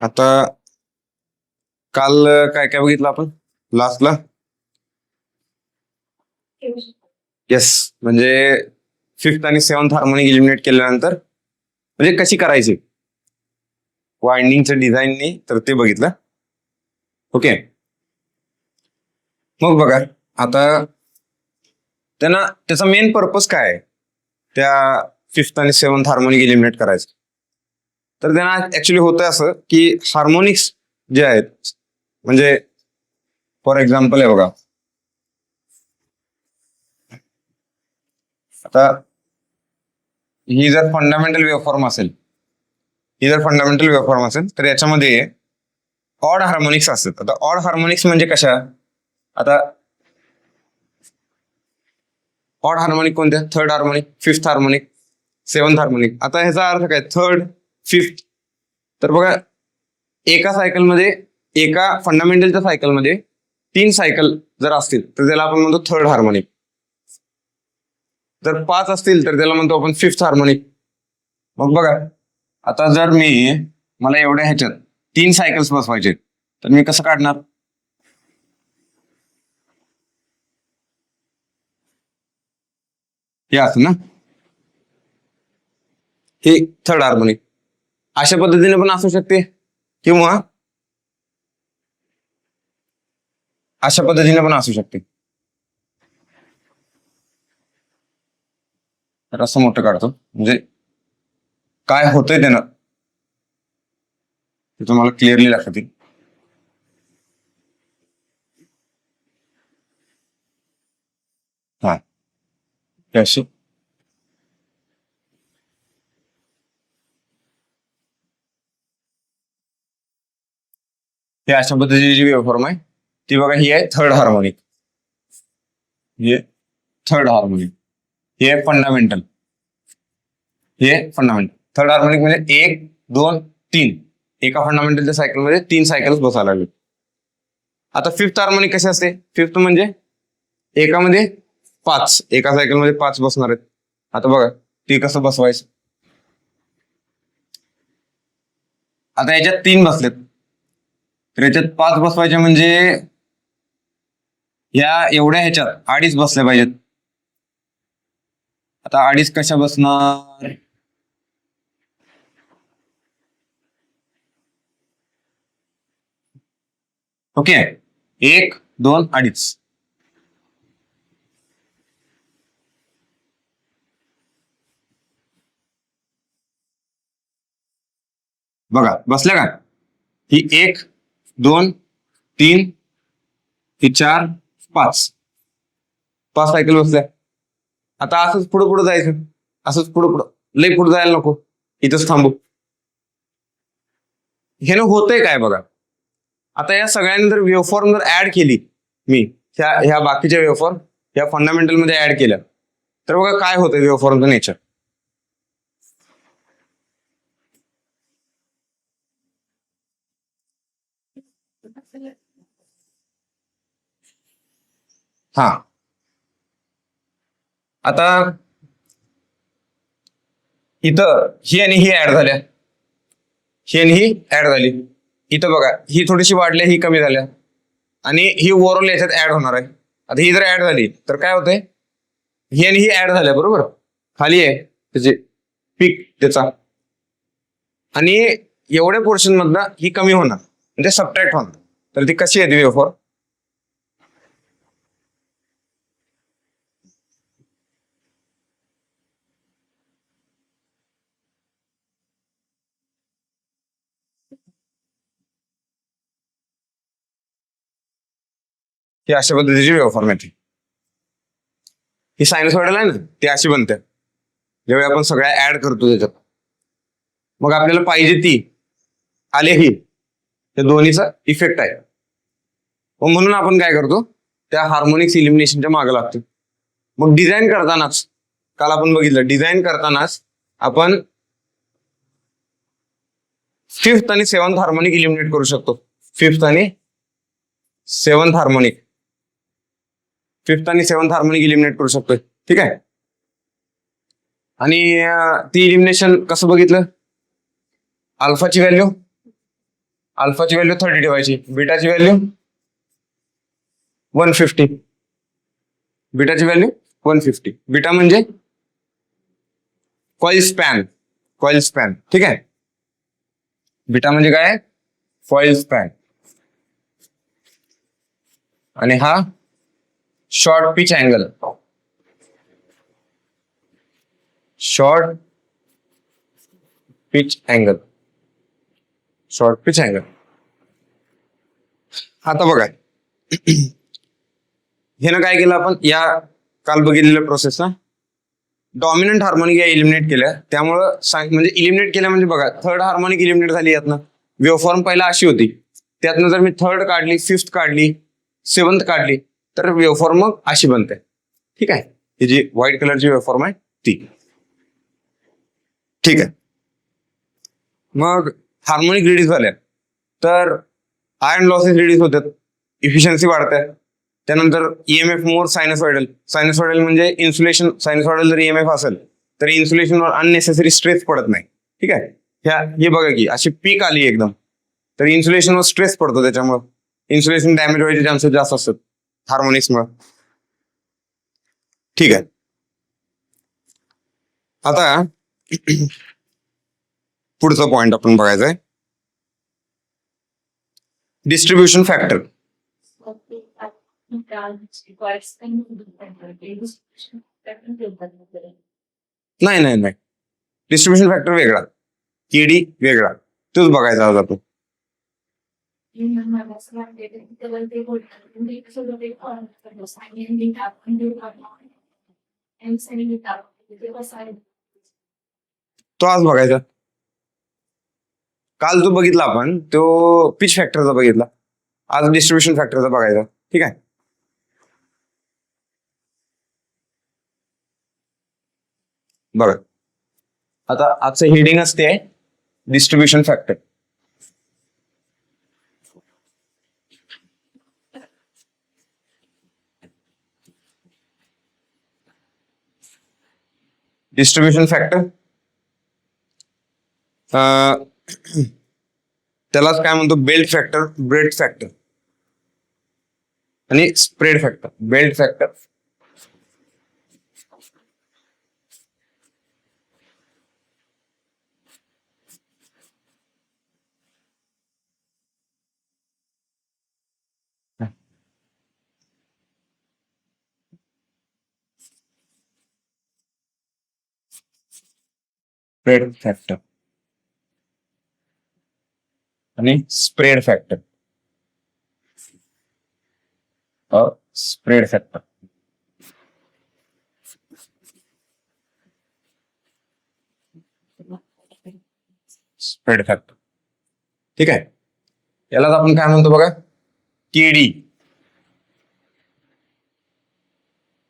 आता काल काय काय बघितलं आपण लास्टला? येस, म्हणजे फिफ्थ आणि सेव्हन्थ हार्मोनिक इलिमिनेट केल्यानंतर म्हणजे कशी करायची वाइंडिंगच्या डिझाईननी, तर ते बघितलं. ओके, मग बघा आता त्यांना त्याचा मेन पर्पज काय आहे त्या फिफ्थ आणि सेव्हन्थ हार्मोनिक इलिमिनेट करायचं. तर त्यांना ऍक्च्युली होतं असं की हार्मोनिक्स जे आहेत, म्हणजे फॉर एक्झाम्पल आहे बघा, आता ही जर फंडामेंटल वेव्हफॉर्म असेल तर याच्यामध्ये ऑड हार्मोनिक्स असतात. आता ऑड हार्मोनिक्स म्हणजे कशा? आता ऑड हार्मोनिक कोणत्या? Third harmonic, fifth harmonic, seventh harmonic. आता ह्याचा अर्थ काय? Third, fifth. तर बघा, एका सायकलमध्ये, एका फंडामेंटलच्या सायकलमध्ये 3 सायकल जर असतील तर त्याला आपण म्हणतो थर्ड हार्मोनिक. जर 5 असतील तर त्याला म्हणतो आपण फिफ्थ हार्मोनिक. मग बघा, आता जर मला एवढ्या ह्याच्यात 3 सायकल्स बसवायचे तर मी कसं काढणार? हे असं ना, हे थर्ड हार्मोनिक. अशा पद्धतीने पण असू शकते किंवा अशा पद्धतीने पण असू शकते. तर असं मोठं काढतो, म्हणजे काय होतंय त्यानं ते तुम्हाला क्लिअरली लक्षात येईल. हा, अशी हे अशा पद्धतीची जी वेव्हफॉर्म आहे ती बघा, ही आहे थर्ड हार्मोनिक, हे थर्ड हार्मोनिक, हे फंडामेंटल, हे फंडामेंटल. थर्ड हार्मोनिक म्हणजे 1, 2, 3. एका फंडामेंटलच्या सायकलमध्ये 3 सायकल्स बसायला लागले. आता फिफ्थ हार्मोनिक कसे असते? फिफ्थ म्हणजे एकामध्ये 5, एका सायकलमध्ये 5 बसणार आहेत. आता बघा ते कसं बसवायचं. आता याच्यात 3 बसलेत तर याच्यात 5 बसवायचे, म्हणजे या एवढ्या ह्याच्यात 2.5 बसल्या पाहिजेत. आता 2.5 कशा बसणार? ओके, 1, 2, 2.5. बघा बसल्या का? ही 1, 2, 3, ही 4, 5. 5 सायकल बसल्या. आता असंच पुढे पुढे जायचं, असंच पुढे पुढं, लई पुढे जायला नको, इथंच थांबू. हे ना होतंय काय बघा, आता या सगळ्यांनी जर वेव्हफॉर्म जर ऍड केली, मी ह्या बाकीच्या वेव्हफॉर्म या फंडामेंटल मध्ये ऍड केल्या, तर बघा काय होतं वेव्हफॉर्मचं नेचर. हा, आता इथं ही आणि ही ऍड झाल्या, ही आणि ही ऍड झाली. इथं बघा, ही थोडीशी वाढल्या, ही कमी झाल्या, आणि ही ओव्हरऑल याच्यात ऍड होणार आहे. आता ही जर ऍड झाली तर काय होतंय? ही आणि ही ऍड झाल्या, बरोबर, खाली आहे त्याचे पीक त्याचा, आणि एवढ्या पोर्शन मधनं ही कमी होणार, म्हणजे सबट्रॅक्ट होणार. तर ती कशी येते वेव्हफॉर्म? ही अशा पद्धतीची वेव्हफॉर्म येते. ही सायनसॉइडल आहे ना, ती अशी बनते जेव्हा आपण सगळ्या ऍड करतो त्याच्यात. मग आपल्याला पाहिजे ती आलेही, त्या दोन्हीचा इफेक्ट आहे. मग म्हणून आपण काय करतो, त्या हार्मोनिक्स इलिमिनेशनच्या मागे लागतो. मग डिझाईन करतानाच, काल आपण बघितलं, डिझाईन करतानाच आपण फिफ्थ आणि सेव्हन्थ हार्मोनिक इलिमिनेट करू शकतो. फिफ्थ आणि सेव्हन्थ हार्मोनिक इलिमिनेट करू शकतोय, ठीक आहे. आणि ती इलिमिनेशन कसं बघितलं? अल्फाची व्हॅल्यू अल्फाची व्हॅल्यू 30 ठेवायची, बीटाची व्हॅल्यू 150. बीटाची व्हॅल्यू 150. बीटा म्हणजे कॉइल स्पॅन. कॉइल स्पॅन, ठीक आहे. बीटा म्हणजे काय? Coil span. आणि हा short pitch angle. Short pitch angle. Short pitch angle. आता बघा, हे ना काय केलं आपण या काल बघितलेल्या प्रोसेस ना, डॉमिनंट हार्मोनिक या इलिमिनेट केल्या. त्यामुळं म्हणजे इलिमिनेट केल्या म्हणजे बघा, थर्ड हार्मोनिक इलिमिनेट झाली यातनं. वेव्हफॉर्म पहिला अशी होती, त्यातनं जर मी थर्ड काढली, फिफ्थ काढली, सेवन्थ काढली, तर वेव्हफॉर्म मग अशी बनते. ठीक आहे, ही जी व्हाईट कलरची वेव्हफॉर्म आहे ती. ठीक आहे. मग हार्मोनिक रिड्यूस झाल्या तर आयर्न लॉसेस रिड्यूस होतात, इफिशियन्सी वाढते. त्यानंतर ईएमएफ मोर सायनसॉइडल. सायनसॉइडल म्हणजे इन्सुलेशन. सायनसॉइडल जर ईएमएफ असेल तर इन्सुलेशनवर अननेसेसरी स्ट्रेस पडत नाही. ठीक आहे. हे बघा की अशी पीक आली एकदम, तर इन्सुलेशनवर स्ट्रेस पडतो, त्याच्यामुळे इन्सुलेशन डॅमेज व्हायचे चान्सेस जास्त असतात हार्मोनिक्समुळे. ठीक आहे. आता पुढचा पॉइंट आपण बघायचा आहे, डिस्ट्रीब्युशन फॅक्टर. नाही नाही नाही, डिस्ट्रीब्युशन फॅक्टर वेगळा, केडी वेगळा, तोच बघायचा आज आपण. तो आज बघायचा. काल जो बघितला आपण तो पिच फॅक्टरचा बघितला, आज डिस्ट्रीब्युशन फॅक्टरचा बघायचा. ठीक आहे. बघा, आता आजचं हेडिंग असते डिस्ट्रीब्युशन फॅक्टर. डिस्ट्रीब्युशन फॅक्टर त्यालाच काय म्हणतो, बेल्ट फॅक्टर, ब्रेड फॅक्टर आणि spread factor. Belt factor, spread factor आणि spread factor. Spread factor. Spread factor. ठीक आहे. यालाच आपण काय म्हणतो बघा, केडी.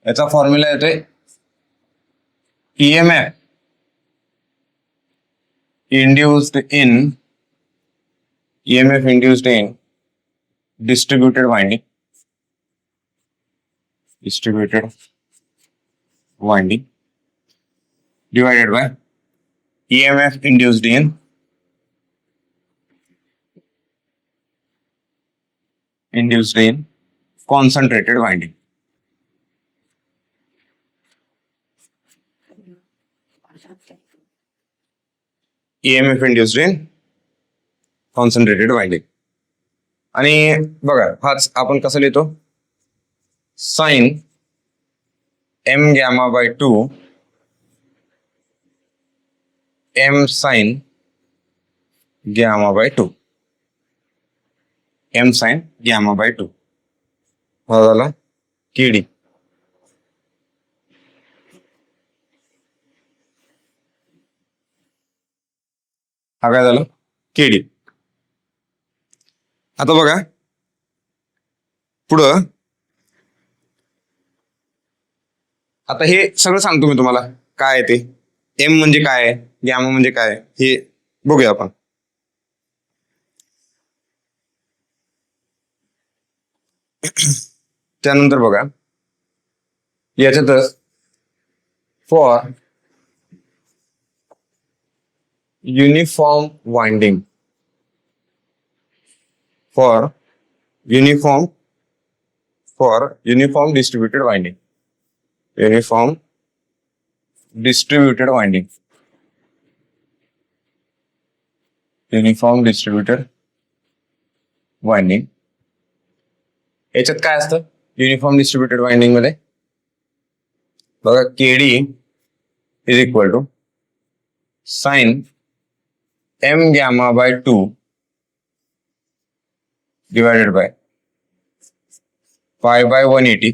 याचा फॉर्म्युला येतोय EMF induced in EMF induced in distributed winding divided by EMF induced in concentrated winding. EMF induced in concentrated winding. आणि बघा हाच आपण कसं लिहितो, sine m gamma by 2 m sine gamma by 2 m sine gamma by 2 हा झाला KD. हा काय झालं, केडी. आता बघा पुढं, आता हे सगळं सांगतो मी तुम्हाला काय आहे ते. एम म्हणजे काय, गॅमा म्हणजे काय, हे बघूया आपण. त्यानंतर बघा याच्यातच for uniform winding for uniform distributed winding. Uniform distributed winding. Uniform distributed winding. याच्यात काय असतं युनिफॉर्म डिस्ट्रीब्युटेड वाइंडिंग मध्ये? बघा, KD is equal to sine M gamma by 2 divided by pi by 180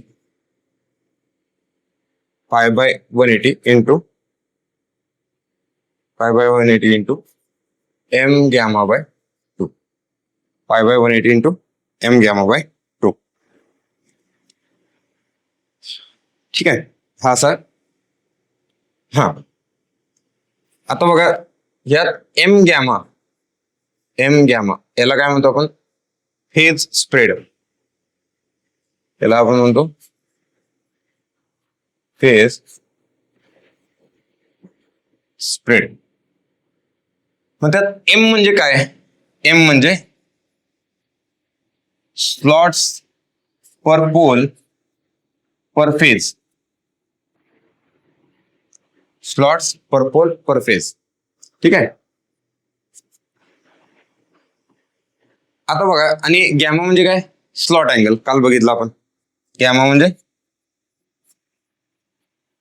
into M gamma by 2. Pi by 180 into M gamma by 2. ठीक आहे. हा sir. हा, आता बघा यात एम गॅमा याला काय म्हणतो आपण? Phase spread. याला आपण म्हणतो फेज स्प्रेड. मग त्यात एम म्हणजे काय? एम म्हणजे slots per pole per phase. Slots per pole per phase. ठीक आहे. आता बघा, आणि गॅमा म्हणजे काय? Slot angle. काल बघितलं आपण. गॅमा म्हणजे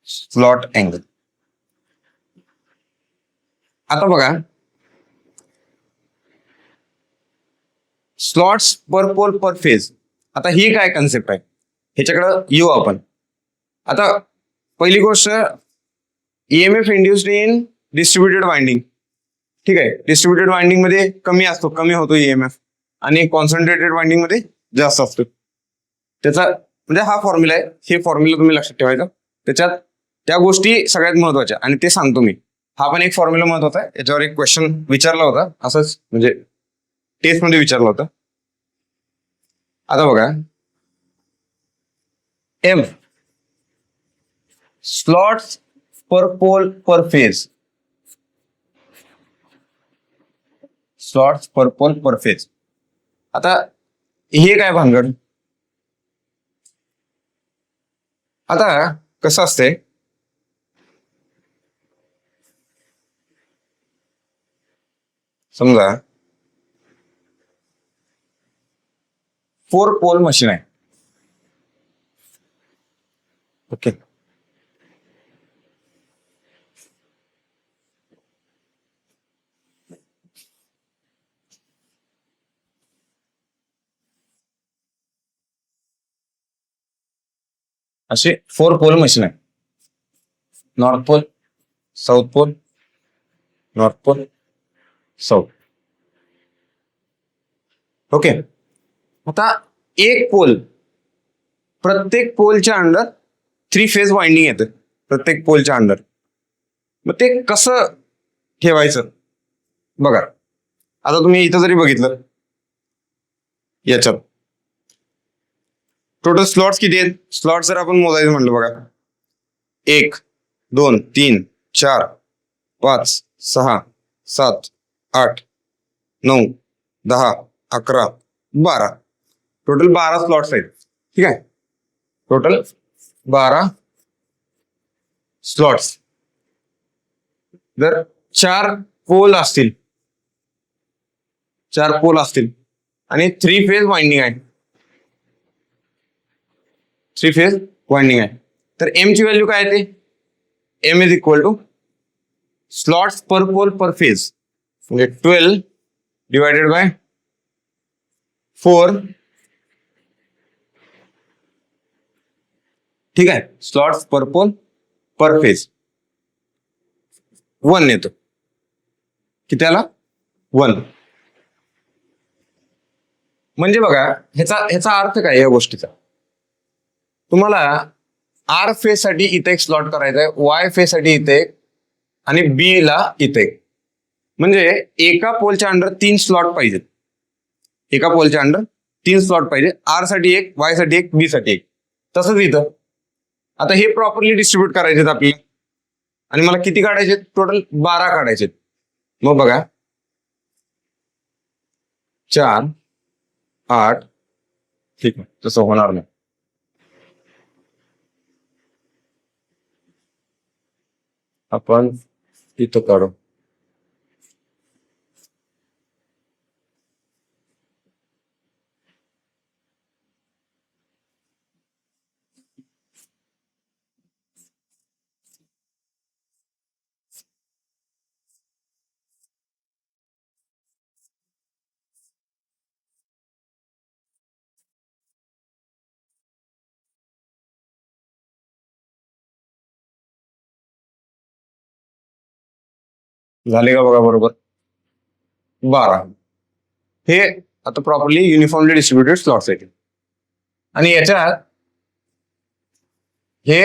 स्लॉट अँगल. आता बघा, slots per pole per phase. आता ही काय कन्सेप्ट आहे ह्याच्याकडं येऊ आपण. आता पहिली गोष्ट, EMF induced in distributed winding. ठीक आहे. डिस्ट्रीब्युटेड वाइंडिंग मध्ये कमी होतो EMF, आणि कॉन्सन्ट्रेटेड वाइंडिंग मध्ये जास्त असतो. त्याचा म्हणजे हा फॉर्म्युला आहे. हे फॉर्म्युला तुम्ही लक्षात ठेवायचा. त्याच्यात त्या गोष्टी सगळ्यात महत्वाच्या, आणि ते सांगतो मी. हा पण एक फॉर्म्युला महत्वाचा आहे. याच्यावर एक क्वेश्चन विचारला होता, असंच म्हणजे टेस्ट मध्ये विचारला होता. आता बघा, M slots per pole per phase. Slots per pole per phase. आता हे काय भानगड? आता कसं असते, समजा 4 पोल मशीन आहे. ओके. असे 4 पोल मशीन आहे. North pole, south pole, north pole, south. Okay. आता एक पोल, प्रत्येक पोलच्या अंडर 3 फेज वाइंडिंग येतं. प्रत्येक पोलच्या अंडर. मग ते कसं ठेवायचं बघा. आता तुम्ही इथं जरी बघितलं, याच्यात टोटल स्लॉट्स किती आहेत? स्लॉट जर आपण मोजायचं म्हटलं, बघा, 1 2 3 4 5 6 7 8 9 10 11 12. टोटल 12 स्लॉट्स आहेत. ठीक आहे. Total 12 slots. जर 4 पोल असतील, 4 पोल असतील आणि 3 फेज वाइंडिंग आहे, 3 फेज वाइंडिंग आहे, तर एम ची व्हॅल्यू काय येते? M is equal to slots per pole per phase, म्हणजे 12 डिवायडेड बाय 4. ठीक आहे. Slots per pole per phase 1 येतो. किती आला? 1. म्हणजे बघा, ह्याचा अर्थ काय या गोष्टीचा? तुम्हाला आर फेज साठी इथे एक स्लॉट करायचा आहे, वाय फेज साठी इथे एक, आणि बी ला इथे एक. म्हणजे एका पोलच्या अंडर 3 स्लॉट पाहिजेत. एका पोलच्या अंडर 3 स्लॉट पाहिजे. आर साठी एक, वाय साठी एक, बी साठी एक. तसंच इथं आता हे प्रॉपरली डिस्ट्रीब्यूट करायचे आपल्याला, आणि मला किती काढायचे? टोटल 12 काढायचे. मग बघा, 4 8. ठीक आहे, तसं होणार नाही. आपण इथं काढू. झाले का बघा बरोबर. 12 हे आता प्रॉपरली युनिफॉर्मली डिस्ट्रीब्युटेड स्लॉट्स आहेत. आणि याच्यात हे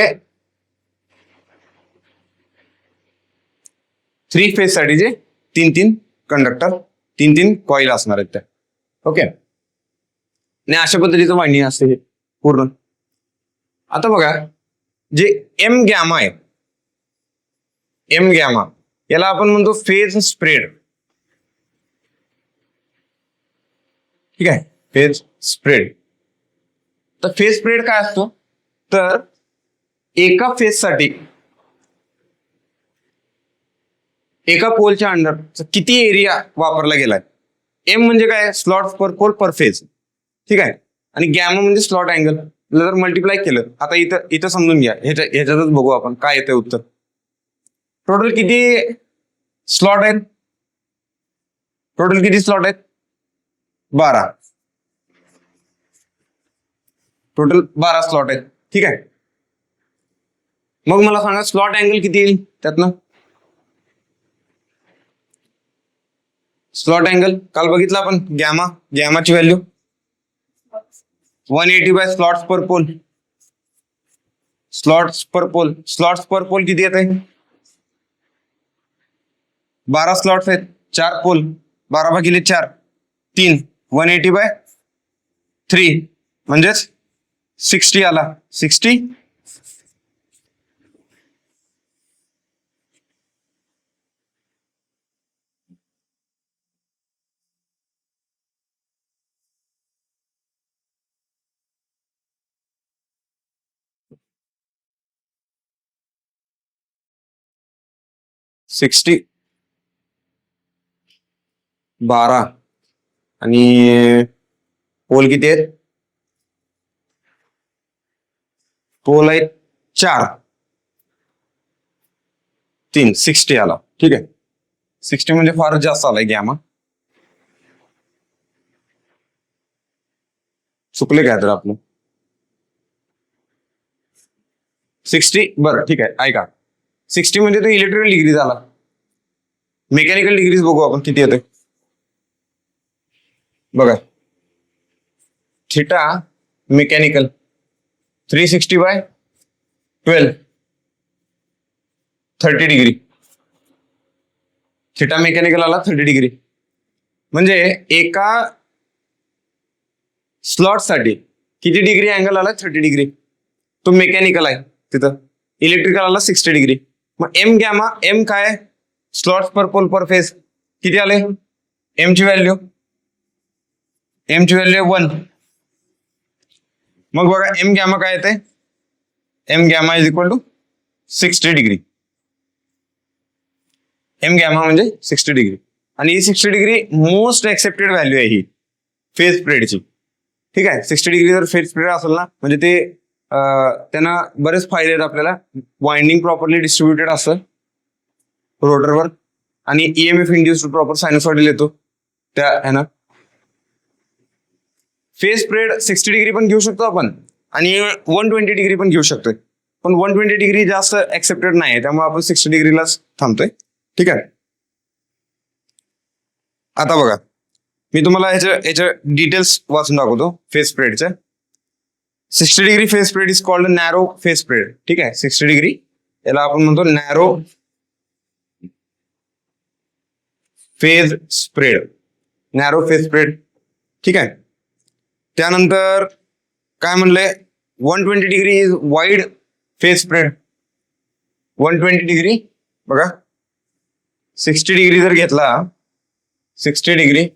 3 फेज साठीचे 3 कंडक्टर 3 कॉईल असणार आहेत त्या. ओके, आणि अशा पद्धतीचं वाइंडिंग असते हे पूर्ण. आता बघा, जे एम गॅमा आहे, एम गॅमा याला आपण म्हणतो फेज स्प्रेड. ठीक आहे, फेज स्प्रेड. तर फेज स्प्रेड काय असतो, तर एका फेज साठी एका पोलच्या अंडर किती एरिया वापरला गेलाय. एम म्हणजे काय, स्लॉट पर पोल पर फेज. ठीक आहे, आणि गॅमा म्हणजे स्लॉट अँगल. जर मल्टिप्लाय केलं, आता इथं समजून घ्या, ह्याच्यातच बघू आपण काय येतंय उत्तर. टोटल किती स्लॉट आहेत, टोटल किती स्लॉट आहेत, 12. टोटल 12 स्लॉट आहेत. ठीक आहे, मग मला सांगा स्लॉट अँगल किती येईल त्यातनं. स्लॉट अँगल काल बघितलं आपण, गॅमाची value 180 by slots per pole. Slots per pole किती येत आहे, 12 स्लॉट्स आहेत, 4 पोल, 12 भागिले 4 3, 180 बाय 3 म्हणजेच 60 आला. 60 60 12 आणि पोल किती आहेत, पोल आहेत 4 3, 60 आला. ठीक आहे, 60 म्हणजे फारच जास्त आलाय गॅमा. चुकले काय तर आपलं 60. बरं ठीक आहे, ऐका, 60 म्हणजे तो इलेक्ट्रिकल डिग्री झाला. मेकॅनिकल डिग्रीज बघू आपण किती येते. बघा, theta mechanical 360 by 12 30 degree. Theta mechanical आला 30 डिग्री. म्हणजे एका स्लॉट साठी किती डिग्री अँगल आला, 30 डिग्री. तो मेकॅनिकल आहे तिथं. इलेक्ट्रिकल आला 60 डिग्री. मग एम गॅमा, एम काय, slots per pole per phase किती आले, एमची व्हॅल्यू 1. मग बघा एम गॅमा काय येते, M gamma is equal to 60 degree. M gamma म्हणजे 60 डिग्री. आणि ही 60 डिग्री मोस्ट एक्सेप्टेड व्हॅल्यू आहे ही फेज स्प्रेडची. ठीक आहे, 60 डिग्री जर फेज स्प्रेड असेल ना, म्हणजे ते त्यांना बरेच फायदे आहेत आपल्याला. वाइंडिंग प्रॉपरली डिस्ट्रीब्युटेड असतं रोटरवर, आणि ईएमएफ इंड्युस्ड प्रॉपर सायनोसॉइडल येतो त्या ह्यानं. फेज स्प्रेड 60 डिग्री पण घेऊ शकतो आपण, आणि 120 डिग्री पण घेऊ शकतोय. पण 120 डिग्री जास्त ऍक्सेप्टेड नाही, त्यामुळे आपण 60 डिग्रीलाच थांबतोय. ठीक आहे, आता बघा मी तुम्हाला ह्याच्या डिटेल्स वाचून दाखवतो फेज स्प्रेडच्या. 60 degree phase spread is called narrow phase spread. ठीक आहे, 60 डिग्री याला आपण म्हणतो narrow phase spread, narrow phase spread. ठीक आहे, त्यानंतर काय म्हणलंय, 120 degree is wide phase spread. 120 degree बघा, 60 डिग्री जर घेतला 60 डिग्री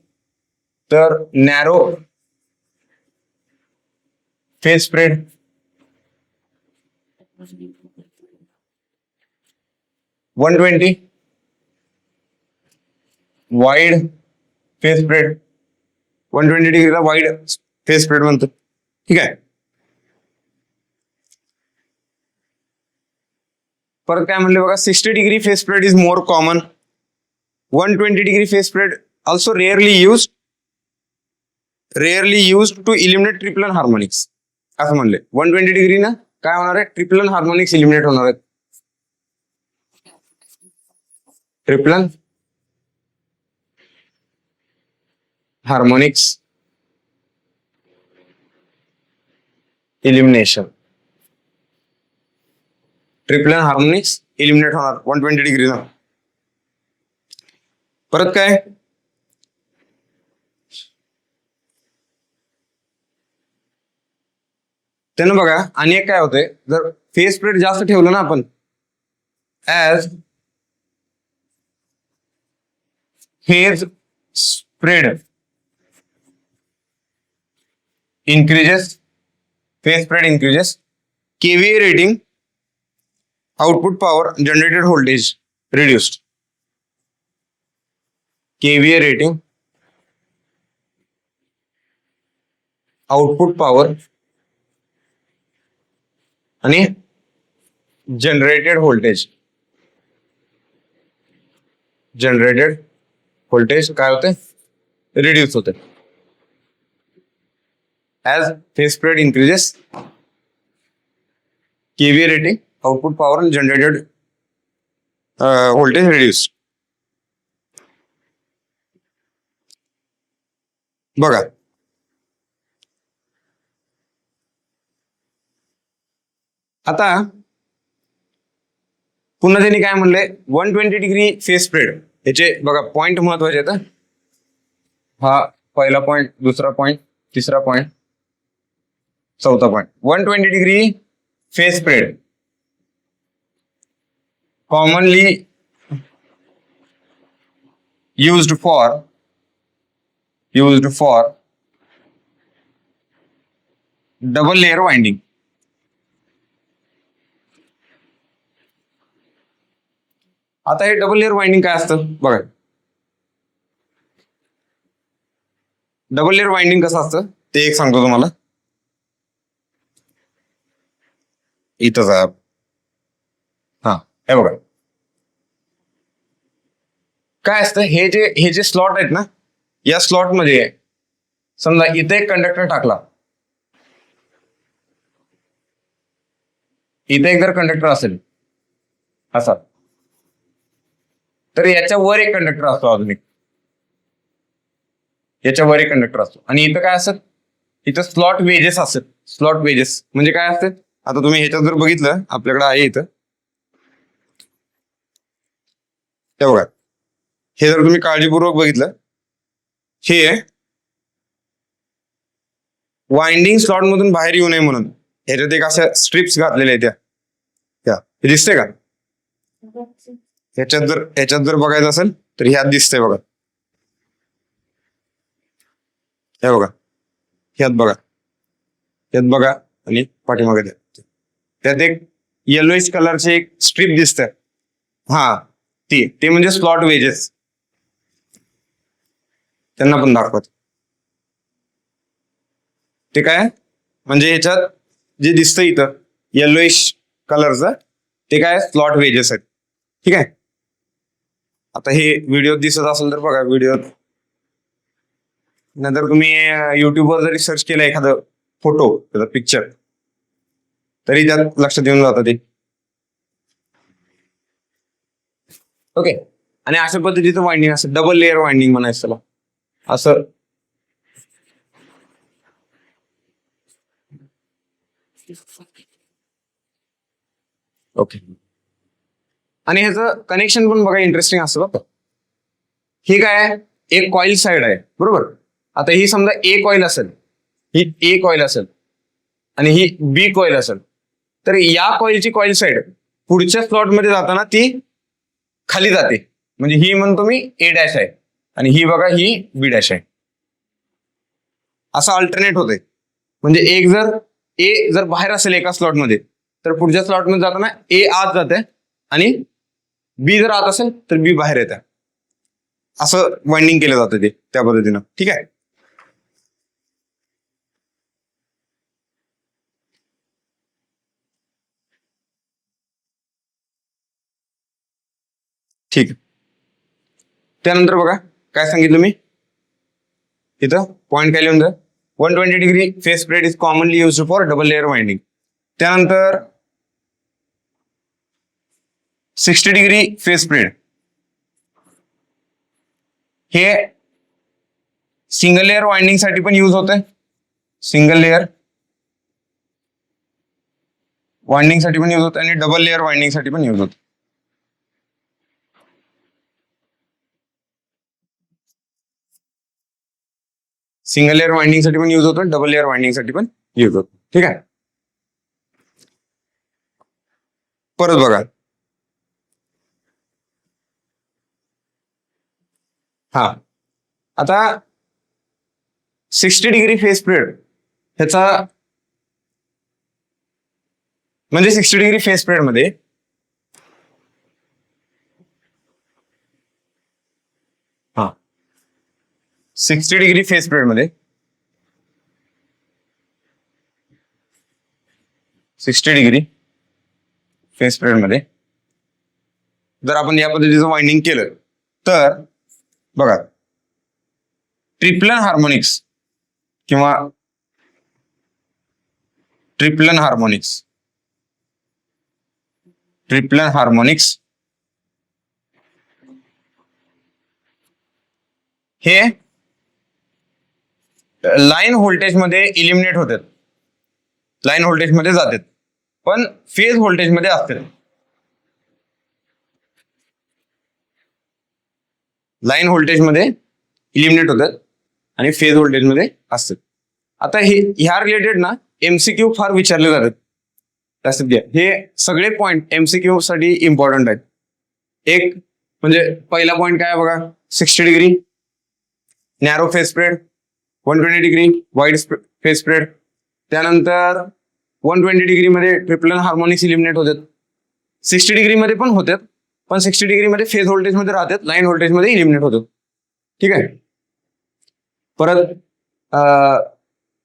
तर narrow phase spread, one 120 wide phase spread, 120 डिग्रीला वाईड फेज स्प्रेड म्हणतो. ठीक आहे. परत काय म्हणले बघा, 60 degree phase spread is more common, 120 degree phase spread also rarely use to eliminate triplen harmonics. असं म्हणले 120 डिग्री ना काय होणार आहे, ट्रिपलन हार्मोनिक्स इलिमिनेट होणार आहेत. ट्रिपलन हार्मोनिक्स इलिमिनेशन, ट्रिपलन हार्मोनिक्स इलिमिनेट होणार 120 डिग्री ना. परत काय, त्यानं बघा आणि एक काय होतंय, जर फेज स्प्रेड जास्त ठेवलं ना आपण, as phase spread increases, phase spread increases, KVA rating, output power, generated voltage reduced. KVA rating, output power आणि generated voltage काय होते, रिड्यूस होते. As phase spread increases, KVA rating, output power and generated voltage reduced. बघा आता पुन्हा त्यांनी काय म्हणले, 120 डिग्री फेज स्प्रेड, याचे बघा पॉइंट महत्वाचे आहेत. हा पहिला पॉइंट, दुसरा पॉइंट, तिसरा पॉइंट, चौथा point. 120 degree phase spread commonly used for double layer winding. आता हे डबल लेअर वाइंडिंग काय असतं बघा. डबल लेअर वाइंडिंग कसं असतं ते एक सांगतो तुम्हाला. इथंच आहे, हा हे बघा काय असतं, हे जे स्लॉट आहेत ना, या स्लॉट मध्ये समजा इथे एक कंडक्टर टाकला, इथे एक जर कंडक्टर असेल असा, तर याच्या वर एक कंडक्टर असतो, अजून एक याच्या वर एक कंडक्टर असतो. आणि इथं काय असत, इथं स्लॉट वेजेस असत. स्लॉट वेजेस म्हणजे काय असतात, आता तुम्ही ह्याच्यात जर बघितलं, आपल्याकडे आहे इथं, ते बघा, हे जर तुम्ही काळजीपूर्वक बघितलं, हे वाइंडिंग स्लॉट मधून बाहेर येऊ नये म्हणून ह्याच्यात एक अशा स्ट्रिप्स घातलेल्या आहेत. त्या हे दिसते का, ह्याच्यात जर बघायचं असेल तर ह्यात दिसतंय बघा, हे बघा, ह्यात बघा आणि पाठीमागे त्यात एक येलोइश कलरचे एक स्ट्रीप दिसते, हा ते म्हणजे स्लॉट वेजेस. त्यांना पण दाखवत, ते काय म्हणजे ह्याच्यात जे दिसतं इथं येलोइश कलरचं, ते काय स्लॉट वेजेस आहेत. ठीक आहे. आता हे व्हिडिओ दिसत असेल तर बघा, व्हिडिओ नंतर तुम्ही युट्यूबवर जरी सर्च केलं एखादं फोटो, त्याचा पिक्चर, तरी त्यात लक्षात येऊन जातं ते. ओके. आणि अशा पद्धतीचं वाइंडिंग असं डबल लेअर वाइंडिंग म्हणायचं त्याला असं. ओके. आणि ह्याचं कनेक्शन पण बघा इंटरेस्टिंग असतं बघा. ही काय, एक कॉईल साइड आहे बरोबर. आता ही समजा ए कॉईल असेल, ही ए कॉईल असेल आणि ही बी कॉईल असेल, तर या कॉईलची कॉईल साइड पुढच्या स्लॉट मध्ये जाताना ती खाली जाते. म्हणजे ही म्हणतो मी ए डॅश आहे आणि ही बघा ही बी डॅश आहे. असं अल्टरनेट होते. म्हणजे एक जर ए जर बाहेर असेल एका स्लॉटमध्ये तर पुढच्या स्लॉटमध्ये जाताना ए आत जाते आणि बी जर आत असेल तर बी बाहेर येते. असं वाइंडिंग केलं जातं ते त्या पद्धतीनं. ठीक आहे. ठीक आहे. त्यानंतर बघा काय सांगितलं मी इथं पॉईंट काय लिहून द्या. 120 degree phase spread is commonly use for double layer winding. त्यानंतर 60 डिग्री फेस स्प्रेड हे सिंगल लेअर वाइंडिंग साठी पण यूज होत आहे. सिंगल लेअर वाइंडिंग साठी पण यूज होत आणि डबल लेअर वाइंडिंग साठी पण यूज होत. सिंगल लेअर वाइंडिंग साठी पण यूज होतो, डबल लेअर वाइंडिंग साठी पण यूज होतो. ठीक आहे. परत बघा हा आता 60 डिग्री फेस स्प्रेड ह्याचा म्हणजे 60 डिग्री फेस स्प्रेड मध्ये हा 60 डिग्री फेस स्प्रेड मध्ये 60 डिग्री फेस स्प्रेड मध्ये जर आपण या पद्धतीचं वाइंडिंग केलं तर बघा ट्रिप्लन हार्मोनिक्स किंवा ट्रिप्लन हार्मोनिक्स हे लाईन व्होल्टेज मध्ये इलिमिनेट होतात, लाईन व्होल्टेज मध्ये जातात पण फेज व्होल्टेज मध्ये असतात. लाईन व्होल्टेज मध्ये इलिमिनेट होतात आणि फेज व्होल्टेज मध्ये असतात. आता ह्या रिलेटेड ना एमसीक्यू फार विचारले जातात. लक्षात घ्या हे सगळे पॉइंट एमसीक्यू साठी इम्पॉर्टंट आहेत. एक म्हणजे पहिला पॉइंट काय बघा 60 degree narrow face spread, 120 degree wide face spread. त्यानंतर 120 डिग्री मध्ये ट्रिप्लन हार्मोनिक्स इलिमिनेट होतात. 60 डिग्री मध्ये पण होतात पण 60 डिग्री मध्ये फेज व्होल्टेज मध्ये राहतात, लाईन व्होल्टेज मध्ये इलिमिनेट होतात. ठीक आहे. परत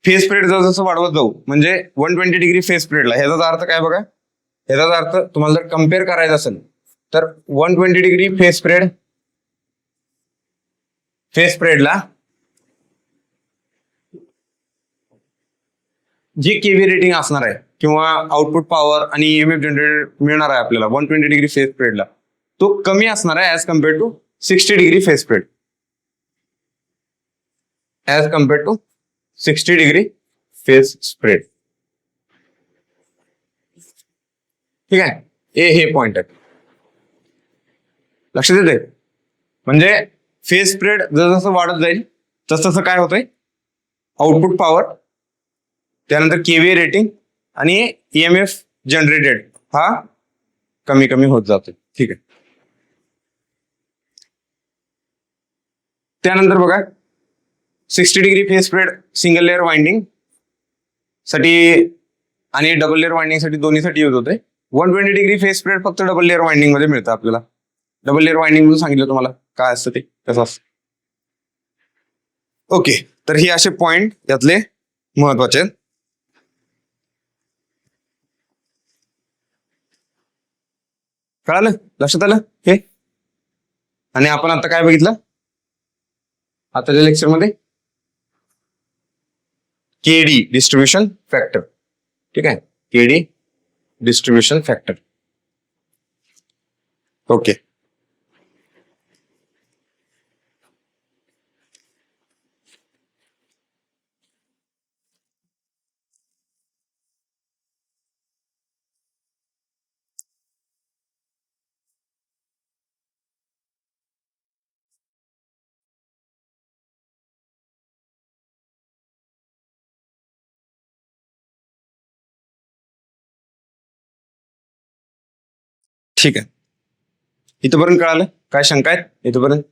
फेस स्प्रेड जसं वाढवत जाऊ म्हणजे 120 डिग्री फेस स्प्रेडला ह्याचा अर्थ काय बघा, ह्याचा अर्थ तुम्हाला जर कम्पेअर करायचं असेल तर 120 डिग्री फेस स्प्रेडला जी केव्ही रेटिंग असणार आहे किंवा आउटपुट पॉवर आणि ईएमएफ जनरेटर मिळणार आहे आपल्याला 120 डिग्री फेस स्प्रेडला तो कमी असणार आहे as compared to 60 degree phase spread. As compared to 60 degree phase spread. ठीक आहे. हे पॉइंट आहे लक्षात येते. म्हणजे फेस स्प्रेड जसं वाढत जाईल तसं काय होतंय आउटपुट पॉवर त्यानंतर केव्ही रेटिंग आणि ईएमएफ जनरेटेड हा कमी कमी होत जातो. ठीक आहे. त्यानंतर बघा 60 degree phase spread single layer winding साठी आणि डबल लेअर वाइंडिंग साठी दोन्हीसाठी यूज होते. 120 डिग्री फेस स्प्रेड फक्त डबल लेअर वाइंडिंग मध्ये मिळतं आपल्याला. डबल लेअर वाइंडिंग म्हणून सांगितलं तुम्हाला काय असतं ते कसं असतं. ओके तर हे असे पॉइंट यातले महत्वाचे आहेत. कळालं, लक्षात आलं हे. आणि आपण आता काय बघितलं आताच्या लेक्चर मध्ये केडी डिस्ट्रीब्युशन फॅक्टर. ठीक आहे. KD distribution factor. ओके. ठीक आहे. इथपर्यंत कळालं, काय शंका आहेत इथपर्यंत?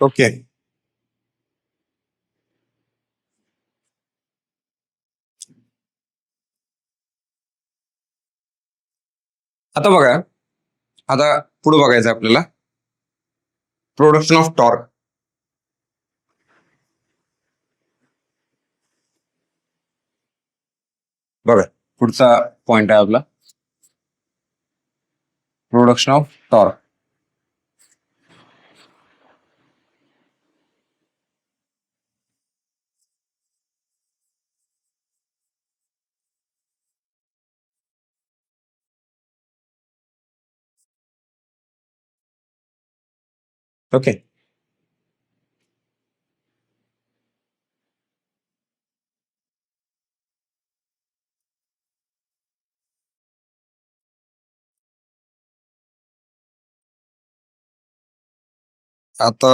ओके. आता बघा, आता पुढे बघायचं आपल्याला प्रोडक्शन ऑफ टॉर्क. बघा, पुढचा पॉइंट आहे आपला प्रोडक्शन ऑफ टॉर्क. ओके. आता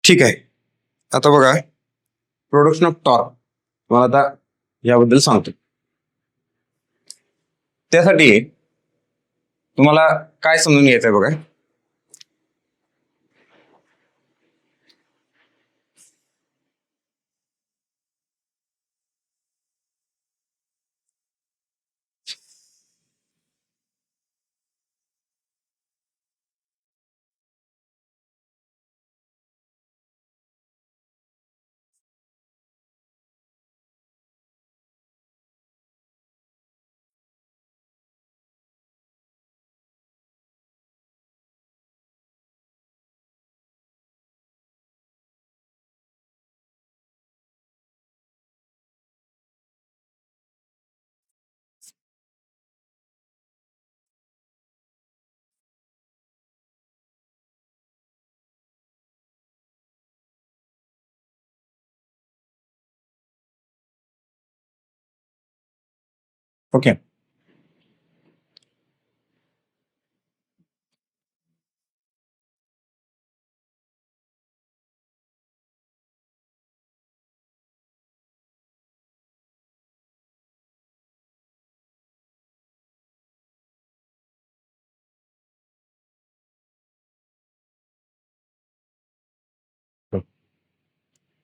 ठीक आहे. आता बघा, प्रोडक्शन ऑफ टॉर्क तुम्हाला आता याबद्दल सांगतो. त्यासाठी तुम्हाला काय समजून घ्यायचंय बघा. ओके.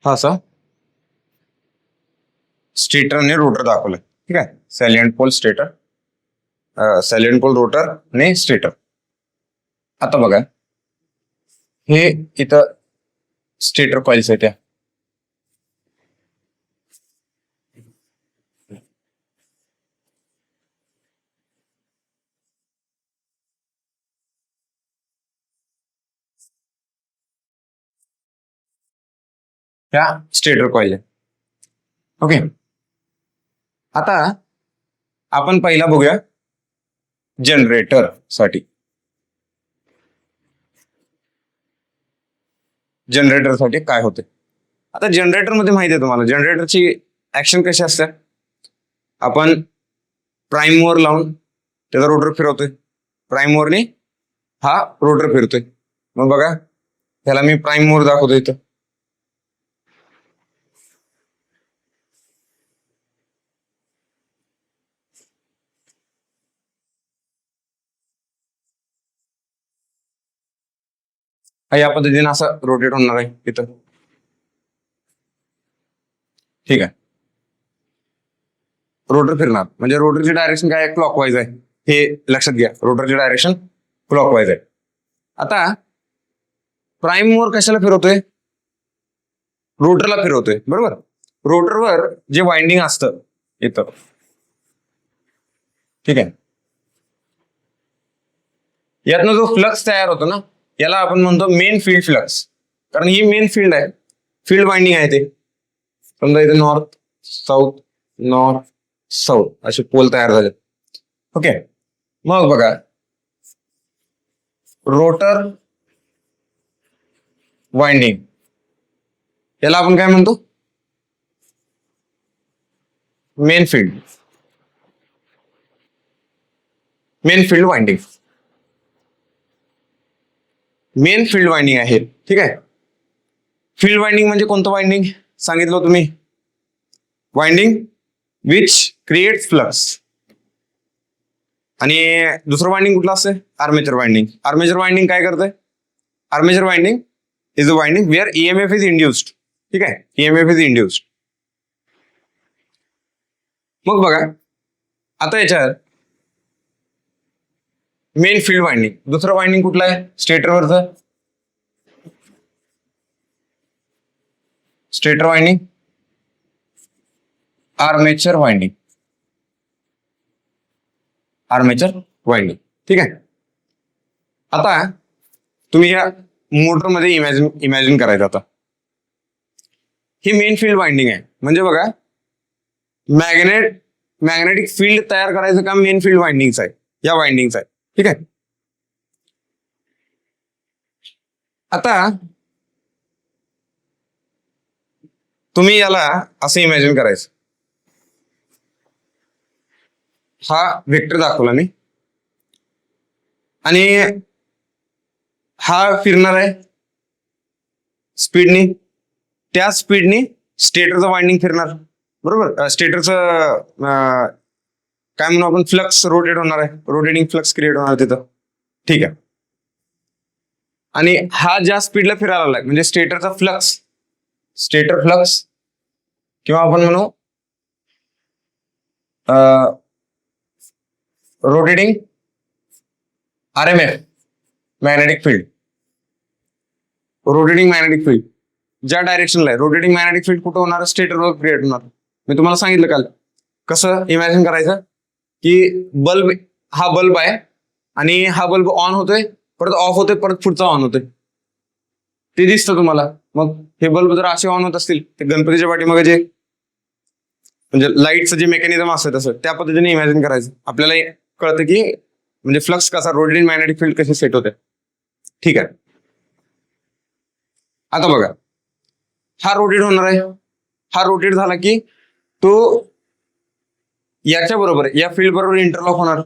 हा असा स्टेटर आणि रोटर दाखवलं. ठीक आहे, सॅलियंट पोल स्टेटर, सॅलियंट पोल रोटर आणि स्टेटर. आता बघा, हे इथं स्टेटर कॉइल्स आहेत. त्या स्टेटर कॉइल आहे. ओके. आता आपण पहिला बघूया जनरेटर साठी. जनरेटर साठी काय होते. आता जनरेटर मध्ये माहिती आहे तुम्हाला जनरेटरची ऍक्शन कशी असते. आपण प्राइम मूवर लावून त्याचा रोटर फिरवतोय. प्राइम मूवरने हा रोटर फिरतोय. मग बघा, त्याला मी प्राइम मूवर दाखवतो इथं. या पद्धतीने असं रोटेट होणार आहे इथं. ठीक आहे, रोटर फिरणार म्हणजे रोटरची डायरेक्शन काय क्लॉकवाईज आहे हे लक्षात घ्या. रोटरची डायरेक्शन क्लॉकवाईज आहे. आता प्राइम मूवर कशाला फिरवतोय. रोटरला फिरवतोय, बरोबर. रोटरवर जे वाइंडिंग असतं इथं, ठीक आहे, यातनं जो फ्लक्स तयार होतो ना याला आपण म्हणतो मेन फील्ड फ्लक्स, कारण ही मेन फील्ड आहे, फील्ड वाइंडिंग आहे. ते समजा इथे नॉर्थ साऊथ असे पोल तयार झाले. ओके, मग बघा रोटर वाइंडिंग, याला आपण काय म्हणतो? Main field winding. Main field winding आहे. ठीक आहे, फील्ड वाइंडिंग म्हणजे कोणतं वाइंडिंग सांगितलं तुम्ही? Winding which creates flux. आणि दुसरं वाइंडिंग कुठलं असतं? Armature winding. आर्मेचर वाइंडिंग काय करतंय? Armature winding is a winding where EMF is induced. ठीक आहे, ईएमएफ इज इंड्युस्ड. मग बघा आता याच्यात मेन फील्ड वाइंडिंग, दुसरं वाइंडिंग कुठलं आहे स्टेटरवरचं? Stator winding, armature winding. ठीक आहे, आता तुम्ही या मोटरमध्ये इमॅजिन करायचं. आता ही मेन फील्ड वाइंडिंग आहे, म्हणजे बघा मॅग्नेटिक फील्ड तयार करायचं काम मेन फील्ड वाइंडिंगचं आहे, या वाइंडिंगचं आहे. ठीक आहे, आता तुम्ही याला असं इमॅजिन करायचं. हा वेक्टर दाखवला मी, आणि हा फिरणार आहे स्पीडनी, त्या स्पीडनी स्टेटरचं वाइंडिंग फिरणार. बरोबर, स्टेटरचं काय म्हणू आपण, फ्लक्स रोटेट होणार आहे, रोटेटिंग फ्लक्स क्रिएट होणार तिथं. ठीक आहे, आणि हा ज्या स्पीडला फिरायला लागलाय म्हणजे स्टेटर फ्लक्स किंवा आपण म्हणू rotating RMF magnetic field. Rotating magnetic field ज्या डायरेक्शनला आहे, रोटेटिंग मॅग्नेटिक फील्ड कुठं होणार? स्टेटरवर क्रिएट होणार. मी तुम्हाला सांगितलं काल कसं इमॅजिन करायचं की हा बल्ब आहे आणि हा बल्ब ऑन होतोय, परत ऑफ होतोय, परत पुढचा ऑन होतोय, ते दिसतं तुम्हाला. मग हे बल्ब जर असे ऑन होत असतील, ते गणपतीच्या पाठीमागे जे म्हणजे लाईटचं जे मेकॅनिझम असतं तसं त्या पद्धतीने इमॅजिन करायचं. आपल्याला कळतं की म्हणजे फ्लक्स कसा, रोटेटिंग मॅग्नेटिक फील्ड कशी सेट होते. ठीक आहे, आता बघा हा रोटेट होणार आहे, हा रोटेट झाला की तो याच्या बरोबर, या फील्ड बरोबर इंटरलॉक होणार.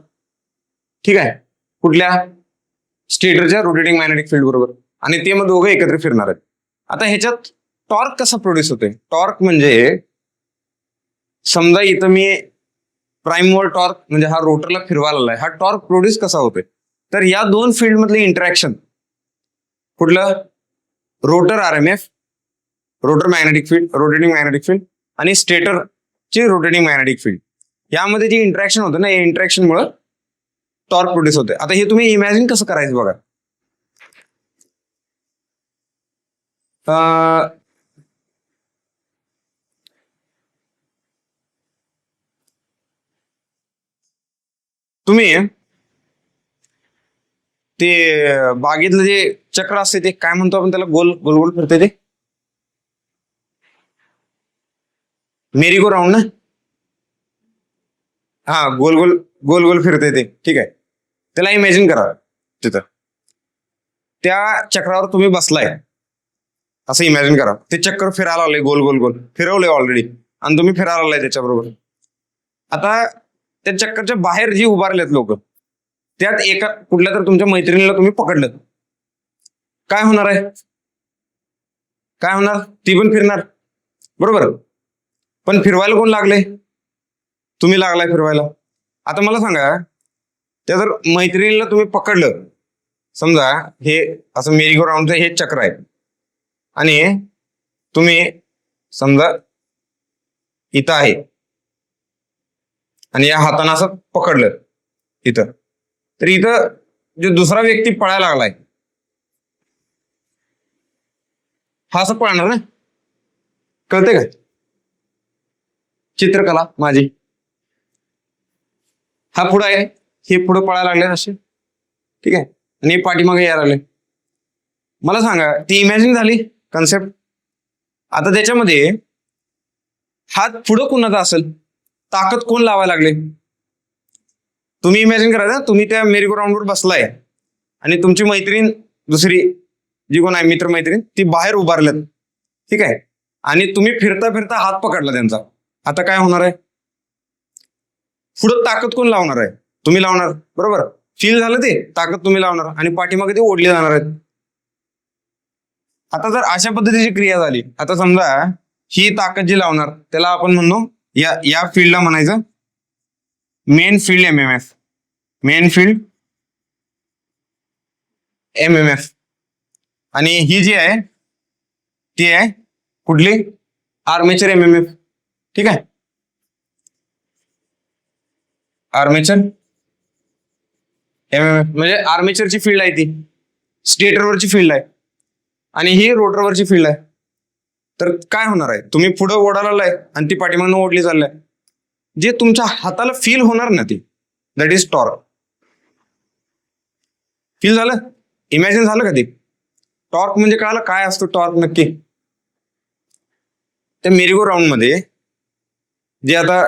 ठीक आहे, कुठल्या? स्टेटरच्या रोटेटिंग मॅग्नेटिक फील्ड बरोबर, आणि ते मग दोघं एकत्र फिरणार आहेत. आता ह्याच्यात टॉर्क कसा प्रोड्यूस होतोय? टॉर्क म्हणजे समजा इथं मी प्राइम वर टॉर्क म्हणजे हा रोटरला फिरवायला आहे, हा टॉर्क प्रोड्यूस कसा होतोय? तर या दोन फील्ड मधले इंटरॅक्शन, कुठलं? Rotor RMF, rotor magnetic field, rotating magnetic field, आणि स्टेटरची रोटेटिंग मॅग्नेटिक फील्ड, यामध्ये जे इंटरॅक्शन होतं ना, या इंटरॅक्शनमुळे टॉर्क प्रोड्यूस होते. आता हे तुम्ही इमॅजिन कसं करायचं बघा. तुम्ही ते बागेतलं जे चक्र असते ते काय म्हणतो आपण त्याला? गोल गोल गोल फिरते ते मेरी गो राऊंड ना. हा, गोल गोल गोल गोल फिरते ते. ठीक आहे, त्याला इमॅजिन करा. तिथं त्या चक्रावर तुम्ही बसलाय असं इमॅजिन करा. ते चक्र फिरायला लागले, गोल गोल गोल फिरवले ऑलरेडी, आणि तुम्ही फिरायला लागलाय त्याच्याबरोबर. आता त्या चक्करच्या बाहेर जी उभारलेत लोक, त्यात एका कुठल्या तर तुमच्या मैत्रिणीला तुम्ही पकडलं, काय होणार आहे? काय होणार? ती पण फिरणार, बरोबर. पण फिरवायला कोण लागले? तुम्ही लागलाय फिरवायला. आता मला सांगा, त्या जर मैत्रिणीला तुम्ही पकडलं, समजा हे असं मेरी गो राऊंडचं हे चक्र आहे, आणि तुम्ही समजा इथं आहे आणि या हाताने असं पकडलं इथं, तर इथं जो दुसरा व्यक्ती पळायला लागलाय, हा असं पळणार ना. कळते का चित्रकला माझी? हा पुढे आहे, हे पुढे पळायला लागले असे. ठीक आहे, आणि हे पाठीमागे यायला लागले. मला सांगा, ती इमॅजिन झाली कन्सेप्ट. आता त्याच्यामध्ये हात पुढं कुणाचा असेल, ताकद कोण लावायला लागले? तुम्ही इमॅजिन करा, तुम्ही त्या मेरी ग्राउंडवर बसलाय आणि तुमची मैत्रीण दुसरी जी कोण आहे मित्र मैत्रीण ती बाहेर उभारल्यात, ठीक आहे, आणि तुम्ही फिरता फिरता हात पकडला त्यांचा. आता काय होणार आहे? पुढं ताकद कोण लावणार आहे? तुम्ही लावणार, बरोबर. फील झालं ते ताकद तुम्ही लावणार आणि पाठीमागे ते ओढले जाणार आहेत. आता जर अशा पद्धतीची क्रिया झाली, आता समजा ही ताकद जी लावणार त्याला आपण म्हणतो, या फील्डला म्हणायचं main field MMF. Main field MMF. आणि ही जी आहे ती आहे कुठली? Armature MMF. ठीक आहे, आर्मेचर एमएमएफ म्हणजे आर्मेचरची फील्ड आहे, ती स्टेटरवरची फील्ड आहे आणि ही रोटरवरची फील्ड आहे. तर काय होणार आहे? तुम्ही पुढे ओढायला आणि ती पाठीमागून ओढली चाललाय, जे तुमच्या हाताला फील होणार ना ती, दॅट इज टॉर्क. फील झालं? इमॅजिन झालं का ते? टॉर्क म्हणजे कळालं काय असतो टॉर्क नक्की? त्या मेरीगो राऊंड मध्ये जे आता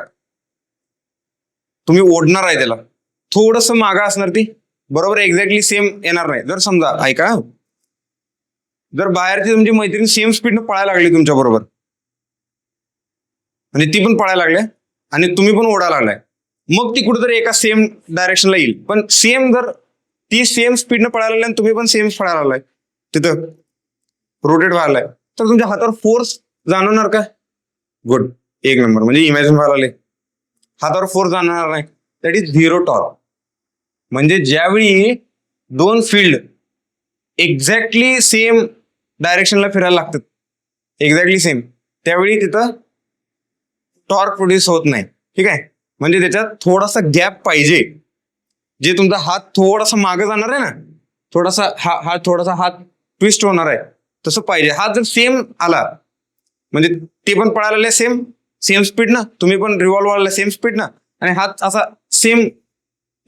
तुम्ही ओढणार आहे त्याला थोडस मागा असणार ती, बरोबर एक्झॅक्टली सेम येणार नाही. जर समजा ऐका, जर बाहेरची तुमची मैत्रीण सेम स्पीडनं पळायला लागली तुमच्या बरोबर आणि ती पण पळायला लागले आणि तुम्ही पण ओढायला लागलाय, मग ती कुठेतरी एका सेम डायरेक्शनला येईल. पण सेम जर ती सेम स्पीडनं पळायला लागली आणि तुम्ही पण सेम पळायला लागलाय, तिथं रोटेट व्हायला लागलाय, तर तुमच्या हातावर फोर्स जाणवणार का? गुड, एक नंबर. म्हणजे इमॅजिन व्हायला लागले, हातावर फोर्स जाणवणार नाही, दॅट इज झिरो टॉर्क. म्हणजे ज्यावेळी दोन फील्ड एक्झॅक्टली सेम डायरेक्शनला फिरायला लागतात, एक्झॅक्टली सेम, त्यावेळी तिथं टॉर्क प्रोड्यूस होत नाही. ठीक आहे, म्हणजे त्याच्यात थोडासा गॅप पाहिजे, जे तुमचा हात थोडासा मागे जाणार आहे ना, थोडासा हा थोडासा हात ट्विस्ट होणार आहे, तसं पाहिजे. हात जर सेम आला म्हणजे ते पण पळायला लागले सेम स्पीड ना, तुम्ही पण रिव्हॉल्व व्हायला सेम स्पीड ना, आणि हात असा सेम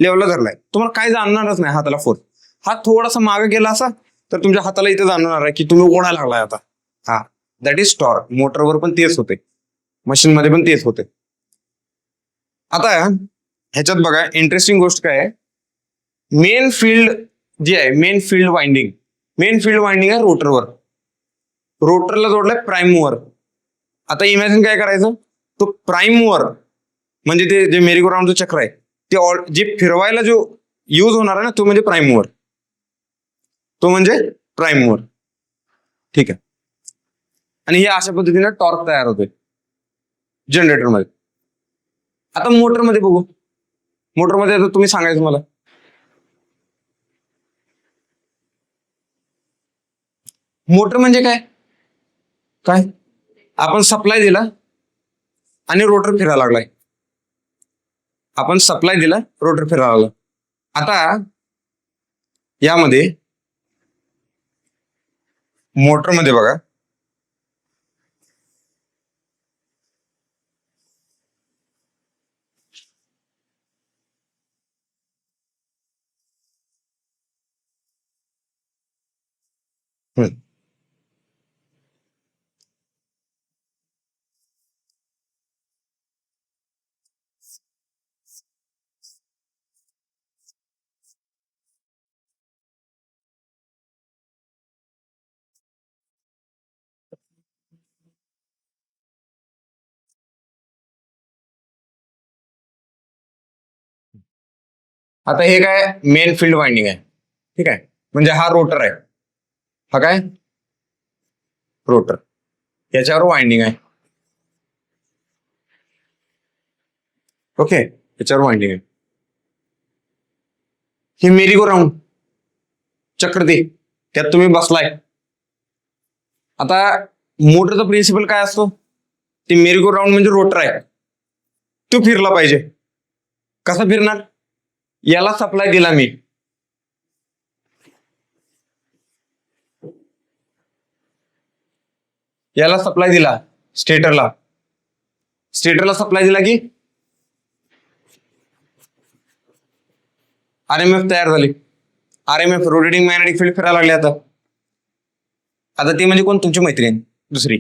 लेवलला धरलाय, तुम्हाला काय जाणणारच नाही हाताला फोर्स. हात थोडासा मागे गेला असा तर तुमच्या हाताला इथे जाणणार आहे की तुम्ही ओढायला लागलाय आता. हा, दॅट इज टॉर्क. मोटरवर पण तेच होते, मशीनमध्ये पण तेच होते. आता ह्याच्यात बघा इंटरेस्टिंग गोष्ट काय आहे, मेन फील्ड जी आहे, मेन फील्ड वाइंडिंग आहे रोटरवर, रोटरला जोडलाय प्राइम मूव्हर. आता इमॅजिन काय करायचं, तो प्राइम मूव्हर म्हणजे ते जे मेरी गो राऊंडचं चक्र आहे ते जे फिरवायला जो यूज होणार आहे ना, तो म्हणजे प्राइम मूव्हर, ठीक आहे. आणि हे अशा पद्धतीने टॉर्क तयार होतोय जनरेटरमध्ये. आता मोटरमध्ये बघू, मोटरमध्ये आता तुम्ही सांगायचं मला, मोटर म्हणजे काय? काय आपण सप्लाय दिला आणि रोटर फिरायला लागलाय, आपण सप्लाय दिला रोटर फिरायला लागला. आता यामध्ये मोटरमध्ये बघा, आता हे काय मेन फील्ड वाइंडिंग आहे, ठीक आहे. म्हणजे हा रोटर आहे, हा काय रोटर, याच्यावर वाइंडिंग आहे, ओके, याच्यावर वाइंडिंग आहे. ही मेरी गो राऊंड चक्र ते, त्यात तुम्ही बसलाय. आता मोटरचा प्रिन्सिपल काय असतो, ती मेरी गो राऊंड म्हणजे रोटर आहे, तो फिरला पाहिजे. कसा फिरणार? याला सप्लाय दिला मी, याला सप्लाय दिला स्टेटरला सप्लाय दिला की आरएमएफ तयार झाली. आरएमएफ रोटेटिंग मॅग्नेटिक फील्ड फिरायला लागले. आता आता ती म्हणजे कोण? तुमची मैत्रीण दुसरी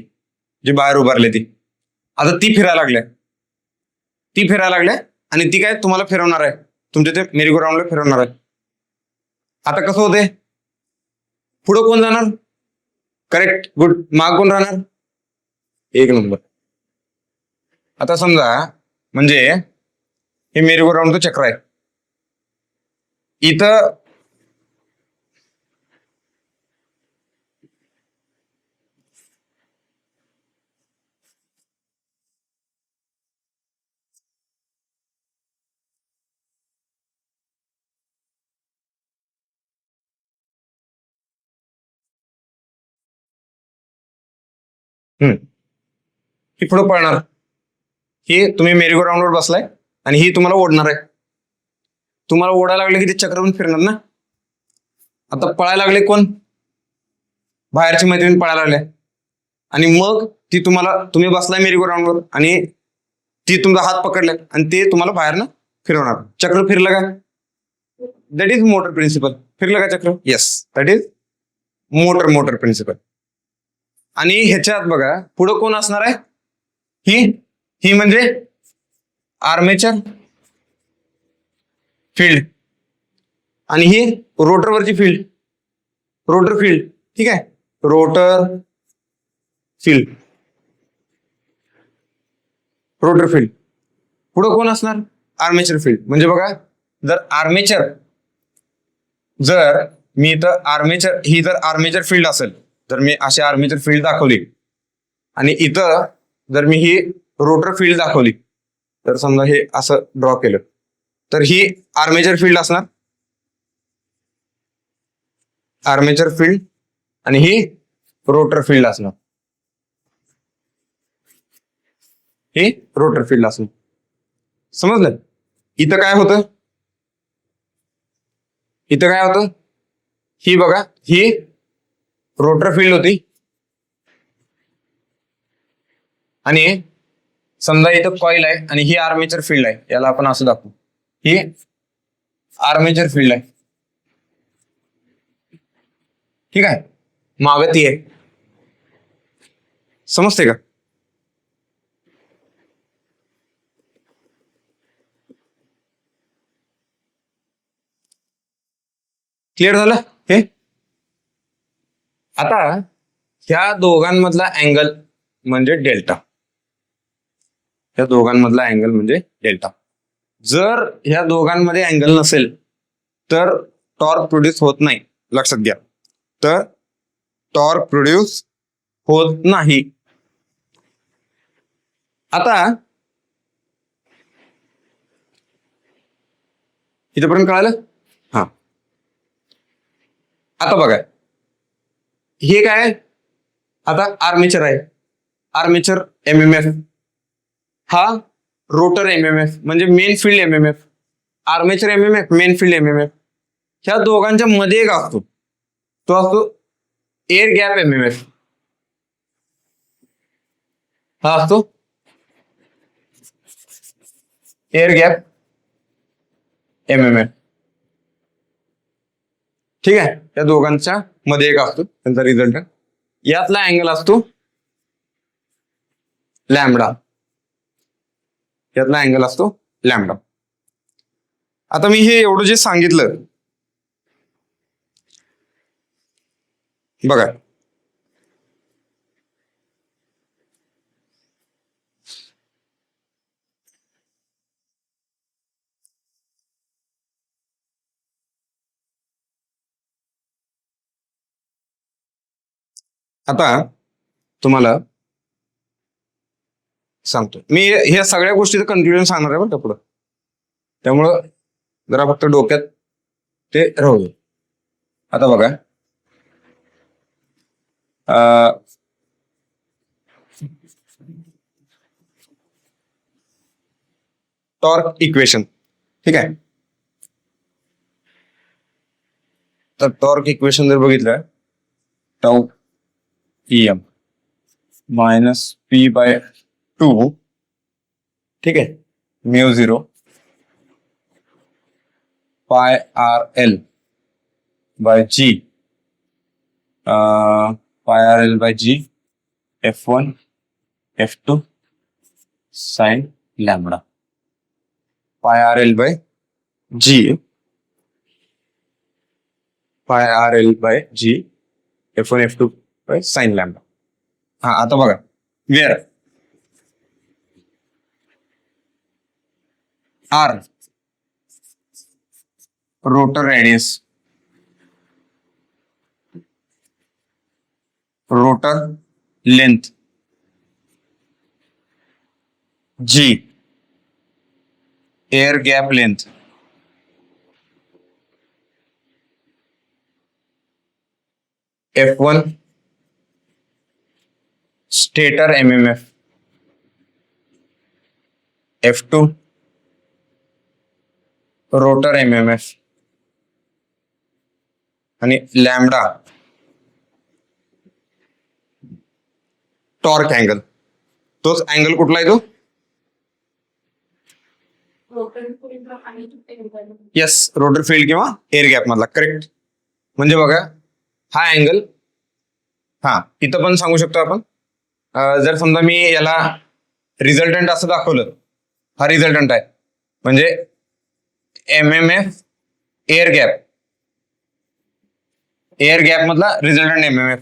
जी बाहेर उभारली ती. आता ती फिरायला लागल्या आणि ती काय तुम्हाला फिरवणार आहे, तुमच्या ते मेरी गो राऊंडला फिरवणार आहे. आता कसं होते? पुढं कोण जाणार? Correct, good. माग कोण राहणार? एक नंबर. आता समजा म्हणजे हे मेरी गो राऊंडचं चक्र आहे. इथं ही पुढे पळणार. ही तुम्ही मेरी गो राऊंडवर बसलाय आणि ही तुम्हाला ओढणार आहे. तुम्हाला ओढायला लागले की ते चक्रवून फिरणार ना. आता पळायला लागले कोण? बाहेरची मैत्रीण पळायला लागले आणि मग ती तुम्ही बसलाय मेरी गो राऊंडवर आणि ती तुमचा हात पकडलाय आणि ते तुम्हाला बाहेर ना फिरवणार. चक्र फिरलं का? That is motor principle. फिरलं का चक्र? Yes, that is motor principle. आणि ह्याच्यात बघा पुढं कोण असणार आहे? ही म्हणजे आर्मेचर फील्ड आणि ही रोटरवरची फील्ड, रोटर फील्ड. ठीक आहे, रोटर फील्ड. पुढं कोण असणार? Armature field. म्हणजे बघा जर मी इथं ही जर आर्मेचर फील्ड असेल तर मी अशी आर्मेचर फील्ड दाखवली आणि इथं जर मी ही रोटर फील्ड दाखवली तर समजा हे असं ड्रॉ केलं तर ही आर्मेचर फील्ड असणार, आर्मेचर फील्ड, आणि ही रोटर फील्ड असणार, ही रोटर फील्ड असणार. समजलं? इथं काय होतं? ही बघा ही रोटर फील्ड होती आणि समजा इथं कॉईल आहे आणि ही आर्मेचर फील्ड आहे. याला आपण असं दाखवू, ही आर्मेचर फील्ड आहे. ठीक आहे, मागं ती आहे. समजते का? क्लिअर झालं हे? आता ह्या दोघांमधला अँगल म्हणजे डेल्टा. या दोघांमधला अँगल म्हणजे डेल्टा. जर ह्या दोघांमध्ये अँगल नसेल तर टॉर्क प्रोड्यूस होत नाही. लक्षात घ्या, तर टॉर्क प्रोड्यूस होत नाही. आता इथपर्यंत कळालं? हा. आता बघा हे काय? आता आर्मेचर आहे, आर्मेचर एमएमएफ, हा रोटर एमएमएफ म्हणजे main field MMF. Armature MMF, main field MMF. ह्या दोघांच्या मध्ये एक असतो, तो असतो एअर गॅप एमएमएफ. हा असतो एअर गॅप एमएमएफ. ठीक आहे, या दोघांच्या मध्ये एक असतो, त्यांचा रिझल्ट. यातला अँगल असतो लॅम्बडा. यातला अँगल असतो लॅम्बडा. आता मी हे एवढं जे सांगितलं बघा, आता तुम्हाला सांगतो मी ह्या सगळ्या गोष्टीचं कन्क्लुजन सांगणार आहे बरं का पुढं, त्यामुळं जरा फक्त डोक्यात ते राहू दे. आता बघा टॉर्क इक्वेशन. ठीक आहे, तर टॉर्क इक्वेशन जर बघितलं, टाऊ EM मायनस P/2, ठीक आहे, μ0 πRL/G pi R L by G F1 F2 sine lambda. Pi R L by G pi R L by G F1 F2 by sine lambda. हा आता बघा where R rotor radius, rotor length, G air gap length, F1 stator MMF, F2 rotor MMF आणि lambda torque angle. तोच angle कुठला आहे तो? Yes, rotor field किंवा air gap मधला. करेक्ट. म्हणजे बघा हा अँगल, हा इथं पण सांगू शकतो आपण. जर समजा मी याला रिझल्टंट असं दाखवलं, हा रिझल्टंट आहे म्हणजे एमएमएफ एअर गॅप मधला रिझल्टंट एमएमएफ.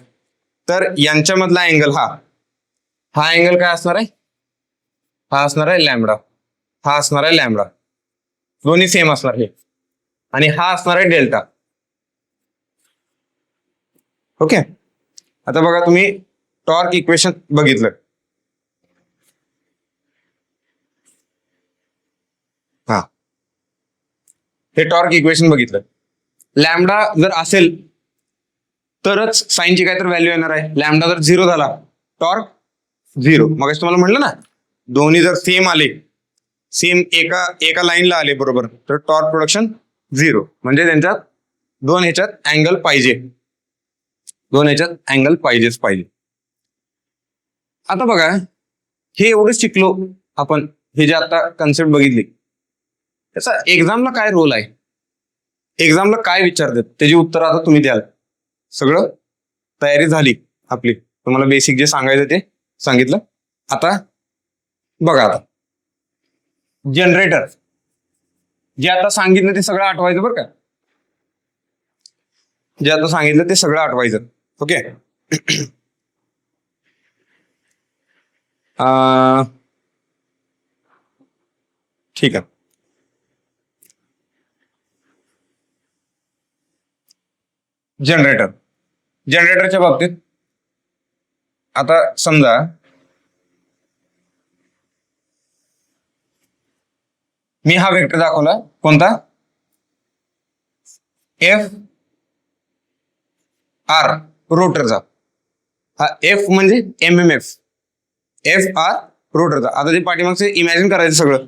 तर यांच्यामधला अँगल हा अँगल काय असणार आहे? हा असणार आहे लॅमडा, हा असणार आहे लॅमडा. दोन्ही सेम असणार हे. आणि हा असणार आहे डेल्टा. ओके. आता बघा तुम्ही टॉर्क इक्वेशन बघितलं. हा हे टॉर्क इक्वेशन बघितलं. लॅमडा जर असेल तरच साईनची काय तर व्हॅल्यू येणार आहे. लॅमडा जर 0 झाला टॉर्क 0. मग तुम्हाला म्हटलं ना, दोन्ही जर सेम आले, सेम एका लाईनला आले बरोबर, तर टॉर्क प्रोडक्शन 0. म्हणजे त्यांच्यात दोन ह्याच्यात अँगल पाहिजेच पाहिजे. आता बघा हे एवढं शिकलो आपण, हे जे आता कन्सेप्ट बघितली, त्याचा एक्झामला काय रोल आहे, एक्झामला काय विचारतात त्याची उत्तर आता तुम्ही द्याल. सगळं तयारी झाली आपली, तुम्हाला बेसिक जे सांगायचं ते सांगितलं. आता बघा, आता जनरेटर जे आता सांगितलं ते सगळं आठवायचं बरं का. जे आता सांगितलं ते सगळं आठवायचं. ओके. ठीक आहे. जनरेटरच्या बाबतीत आता समजा मी हा वेक्टर दाखवला, कोणता? एफ आर रोटरचा. हा एफ म्हणजे एमएमएफ, एफ आर रोटरचा. आता ते पाठीमागचे इमॅजिन करायचं सगळं.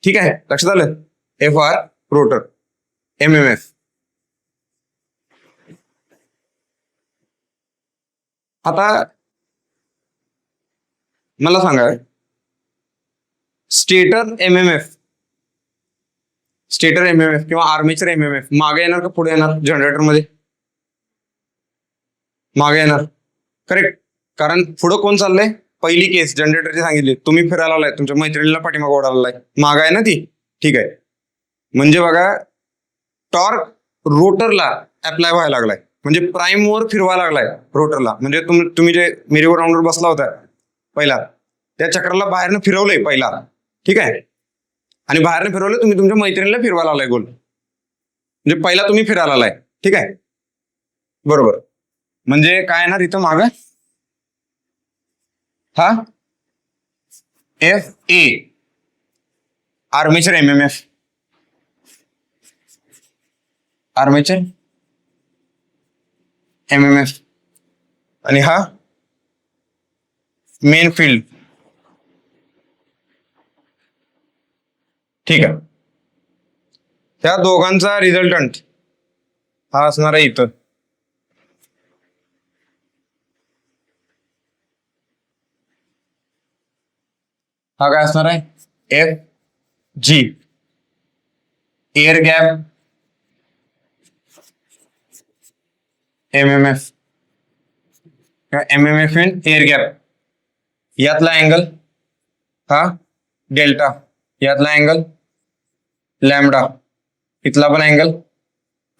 ठीक आहे, लक्षात आलं? F R rotor MMF. आता मला सांगा, स्टेटर एमएमएफ किंवा आर्मेचर एमएमएफ मागे येणार का पुढे येणार? जनरेटर मध्ये मागे येणार. करेक्ट. कारण पुढं कोण चाललंय? पहिली केस जनरेटरची सांगितली, तुम्ही फिरायला आलाय, तुमच्या मैत्रिणीला पाठीमागे ओढायला माग आहे ना ती. ठीक आहे. म्हणजे बघा टॉर्क रोटरला अप्लाय व्हायला लागलाय, म्हणजे प्राइम वर फिरवायला लागलाय रोटरला. म्हणजे तुम्ही जे मेरी राऊंडवर बसला होता पहिला, त्या चक्राला बाहेरनं फिरवलंय पहिला. ठीक आहे. आणि बाहेरनं फिरवलं, तुम्ही तुमच्या मैत्रिणीला फिरवायला आलाय गोल. म्हणजे पहिला तुम्ही फिरायला आलाय. ठीक आहे, बरोबर. म्हणजे काय येणार इथं माग? हा F A armature MMF, armature MMF. आणि हा मेन फील्ड. ठीक आहे. त्या दोघांचा रिझल्टंट हा असणार आहे इथं. हा काय असणार आहे? F G air gap MMF MMF in air gap, यातला अँगल हा डेल्टा, यातला अँगल लॅम्बडा, इथला पण अँगल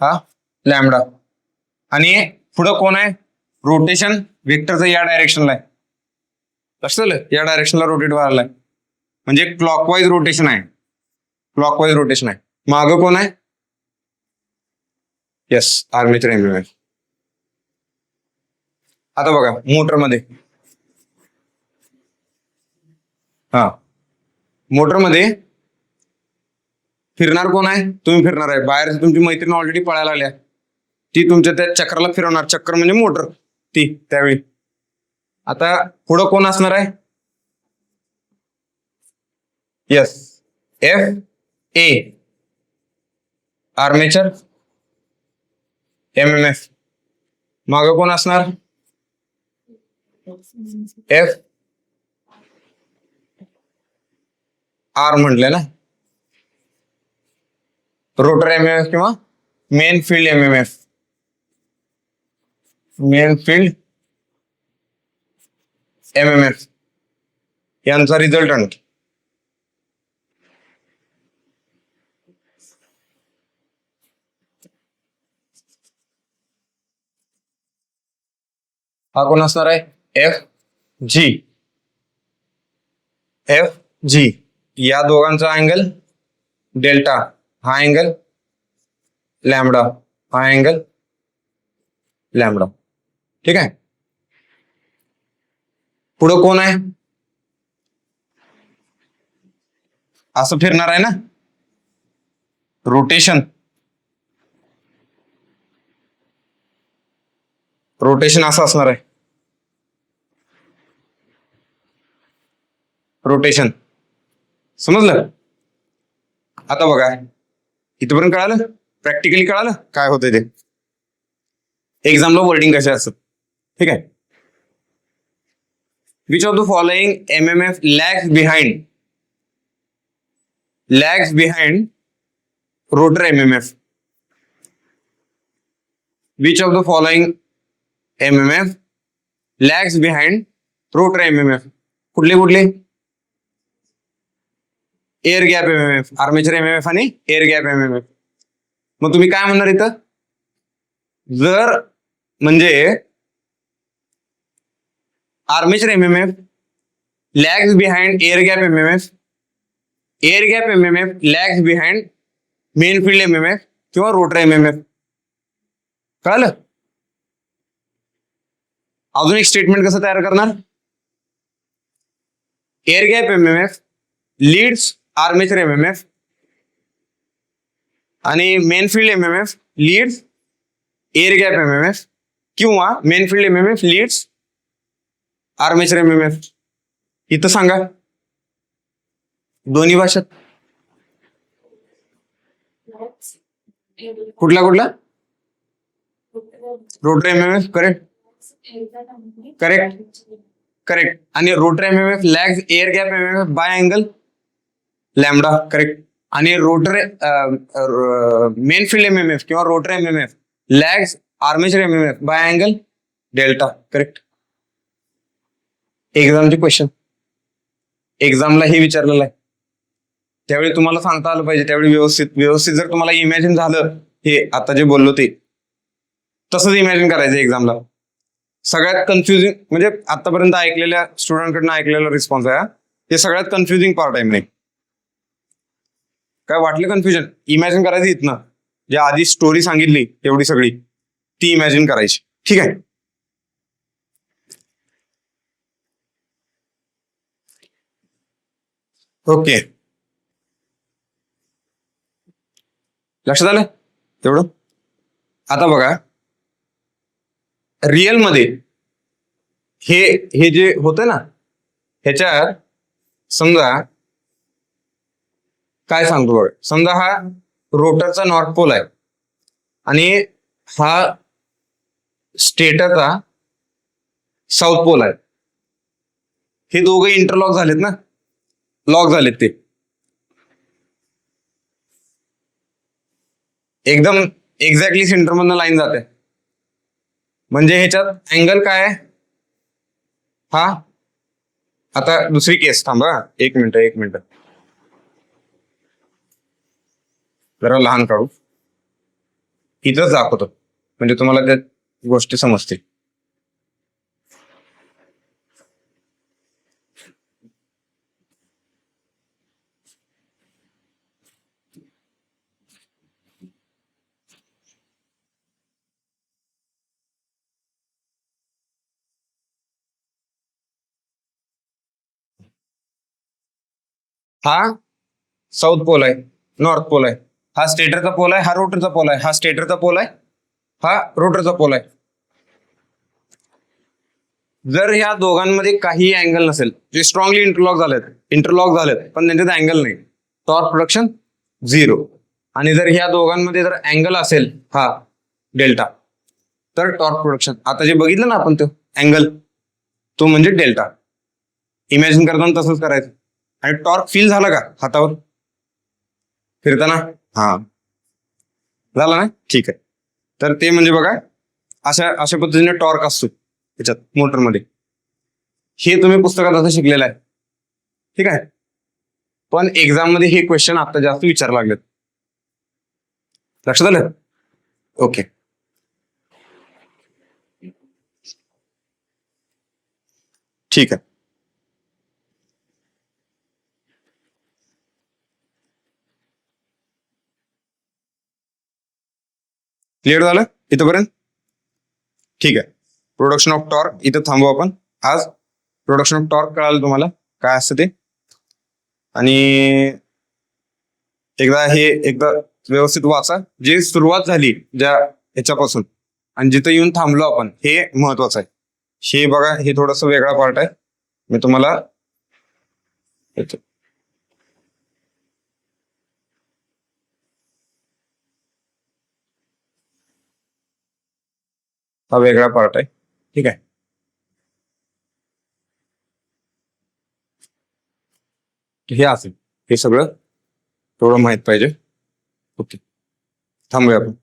हा लॅम्बडा. आणि पुढं कोण आहे, रोटेशन वेक्टरचं या डायरेक्शनला आहे, लक्षात आलं, या डायरेक्शनला रोटेट व्हायला आहे, म्हणजे क्लॉकवाईज रोटेशन आहे, क्लॉकवाईज रोटेशन आहे. मागं कोण आहे, येस आर्मेचर एमएमएफ. आता बघा मोटरमध्ये, हा मोटरमध्ये फिरणार कोण आहे, तुम्ही फिरणार आहे, बाहेर तुमची मैत्रीण ऑलरेडी पळायला आल्या, ती तुमच्या त्या चक्राला फिरवणार, चक्र म्हणजे मोटर ती त्यावेळी. आता पुढं कोण असणार आहे, yes F A armature MMF. मागं कोण असणार, F R म्हटले ना, रोटर MMF किंवा main field MMF, main field MMF यांचा रिझल्टंट. हा कोण असणार आहे, F G. या दोघांचा अँगल डेल्टा, हा अँगल लॅम्बडा, हा अँगल लॅम्बडा. ठीक आहे. पुढं कोण आहे, असं फिरणार आहे ना, रोटेशन, रोटेशन असं असणार आहे, रोटेशन, समजलं. आता बघा इथपर्यंत कळालं, प्रॅक्टिकली कळालं काय होतंय ते, एक्झामला वर्डिंग कसे असतात. ठीक आहे. Which of the following MMF lags behind rotor MMF. Which of the following MMF lags behind rotor MMF. कुठले air gap MMF, armature MMF आणि एअर गॅप MMF. मग तुम्ही काय म्हणणार इथं, जर म्हणजे armature MMF lags behind air gap MMF, air gap MMF lags behind main field MMF किंवा रोटर MMF. कळलं. अजून एक स्टेटमेंट कसं तयार करणार, air gap MMF leads armature MMF आणि main field MMF leads air gap MMF किंवा main field MMF leads armature MMF. इथं सांगा दोन्ही भाषेत कुठला रोटर MMF. करेक्ट. आणि rotor MMF lags air gap MMF by angle lambda. Correct. आणि rotor main field MMF किंवा rotor MMF lags armature MMF by angle delta. Correct. एक्झामचे question एक्झामला हे विचारलेलं आहे, त्यावेळी तुम्हाला सांगता आलं पाहिजे, त्यावेळी व्यवस्थित जर तुम्हाला इमॅजिन झालं, हे आता जे बोललो ते तसंच इमॅजिन करायचं एक्झामला. सगळ्यात कन्फ्युजिंग म्हणजे आतापर्यंत ऐकलेल्या स्टुडंटकडनं ऐकलेला रिस्पॉन्स आहे, हे सगळ्यात कन्फ्युजिंग पार्ट आहे. नाही काय वाटलं कन्फ्युजन, इमॅजिन करायचं इथनं, जे आधी स्टोरी सांगितली एवढी सगळी ती इमॅजिन करायची. ठीक आहे. ओके, लक्षात आलं तेवढं. आता बघा रिअल मध्ये हे जे होतं ना, ह्याच्यात समजा काय सांगतो बघा, समजा हा रोटरचा नॉर्थ पोल आहे आणि हा स्टेटरचा साऊथ पोल आहे. हे दोघे इंटरलॉक झालेत ना, लॉक झालेत ते एकदम एक्झॅक्टली सेंटर मधनं लाईन जाते. म्हणजे ह्याच्यात अँगल काय आहे, हा आता दुसरी केस थांबा, एक मिनिट जरा लहान काढू, इथंच दाखवतो म्हणजे तुम्हाला त्या गोष्टी समजतील. हा साऊथ पोल आहे, नॉर्थ पोल आहे, हा स्टेटरचा पोल आहे, हा रोटरचा पोल आहे, हा स्टेटरचा पोल आहे, हा रोटरचा पोल आहे. जर ह्या दोघांमध्ये काही अँगल नसेल, जे स्ट्रॉंगली इंटरलॉक झालेत पण त्यांच्यात अँगल नाही, टॉर्क प्रोडक्शन 0. आणि जर ह्या दोघांमध्ये जर अँगल असेल हा डेल्टा, तर टॉर्क प्रोडक्शन, आता जे बघितलं ना आपण तो अँगल, तो म्हणजे डेल्टा. इमॅजिन करताना तसंच करायचं. आणि टॉर्क फील झाला का हातावर फिरताना? हा झाला ना, ठीक आहे. तर ते म्हणजे बघा अशा अशा पद्धतीने टॉर्क असतो त्याच्यात मोटरमध्ये. हे तुम्ही पुस्तकात असं शिकलेलं आहे, ठीक आहे. पण एक्झाम मध्ये हे क्वेश्चन आता जास्त विचार लागलेत. लक्षात आलं? ओके, ठीक आहे. क्लिअर झालं इथंपर्यंत? ठीक आहे. प्रोडक्शन ऑफ टॉर्क इथं थांबू आपण आज. प्रोडक्शन ऑफ टॉर्क कळालं तुम्हाला काय असतं ते. आणि एकदा व्यवस्थित वाचा. जे सुरुवात झाली ज्या ह्याच्यापासून आणि जिथं येऊन थांबलो आपण, हे महत्वाचं आहे. हे बघा, हे थोडस वेगळा पार्ट आहे. मी तुम्हाला हा वेगळा पार्ट आहे, ठीक आहे. हे असेल, हे सगळं थोडं माहित पाहिजे. ओके, थांबूया आपण.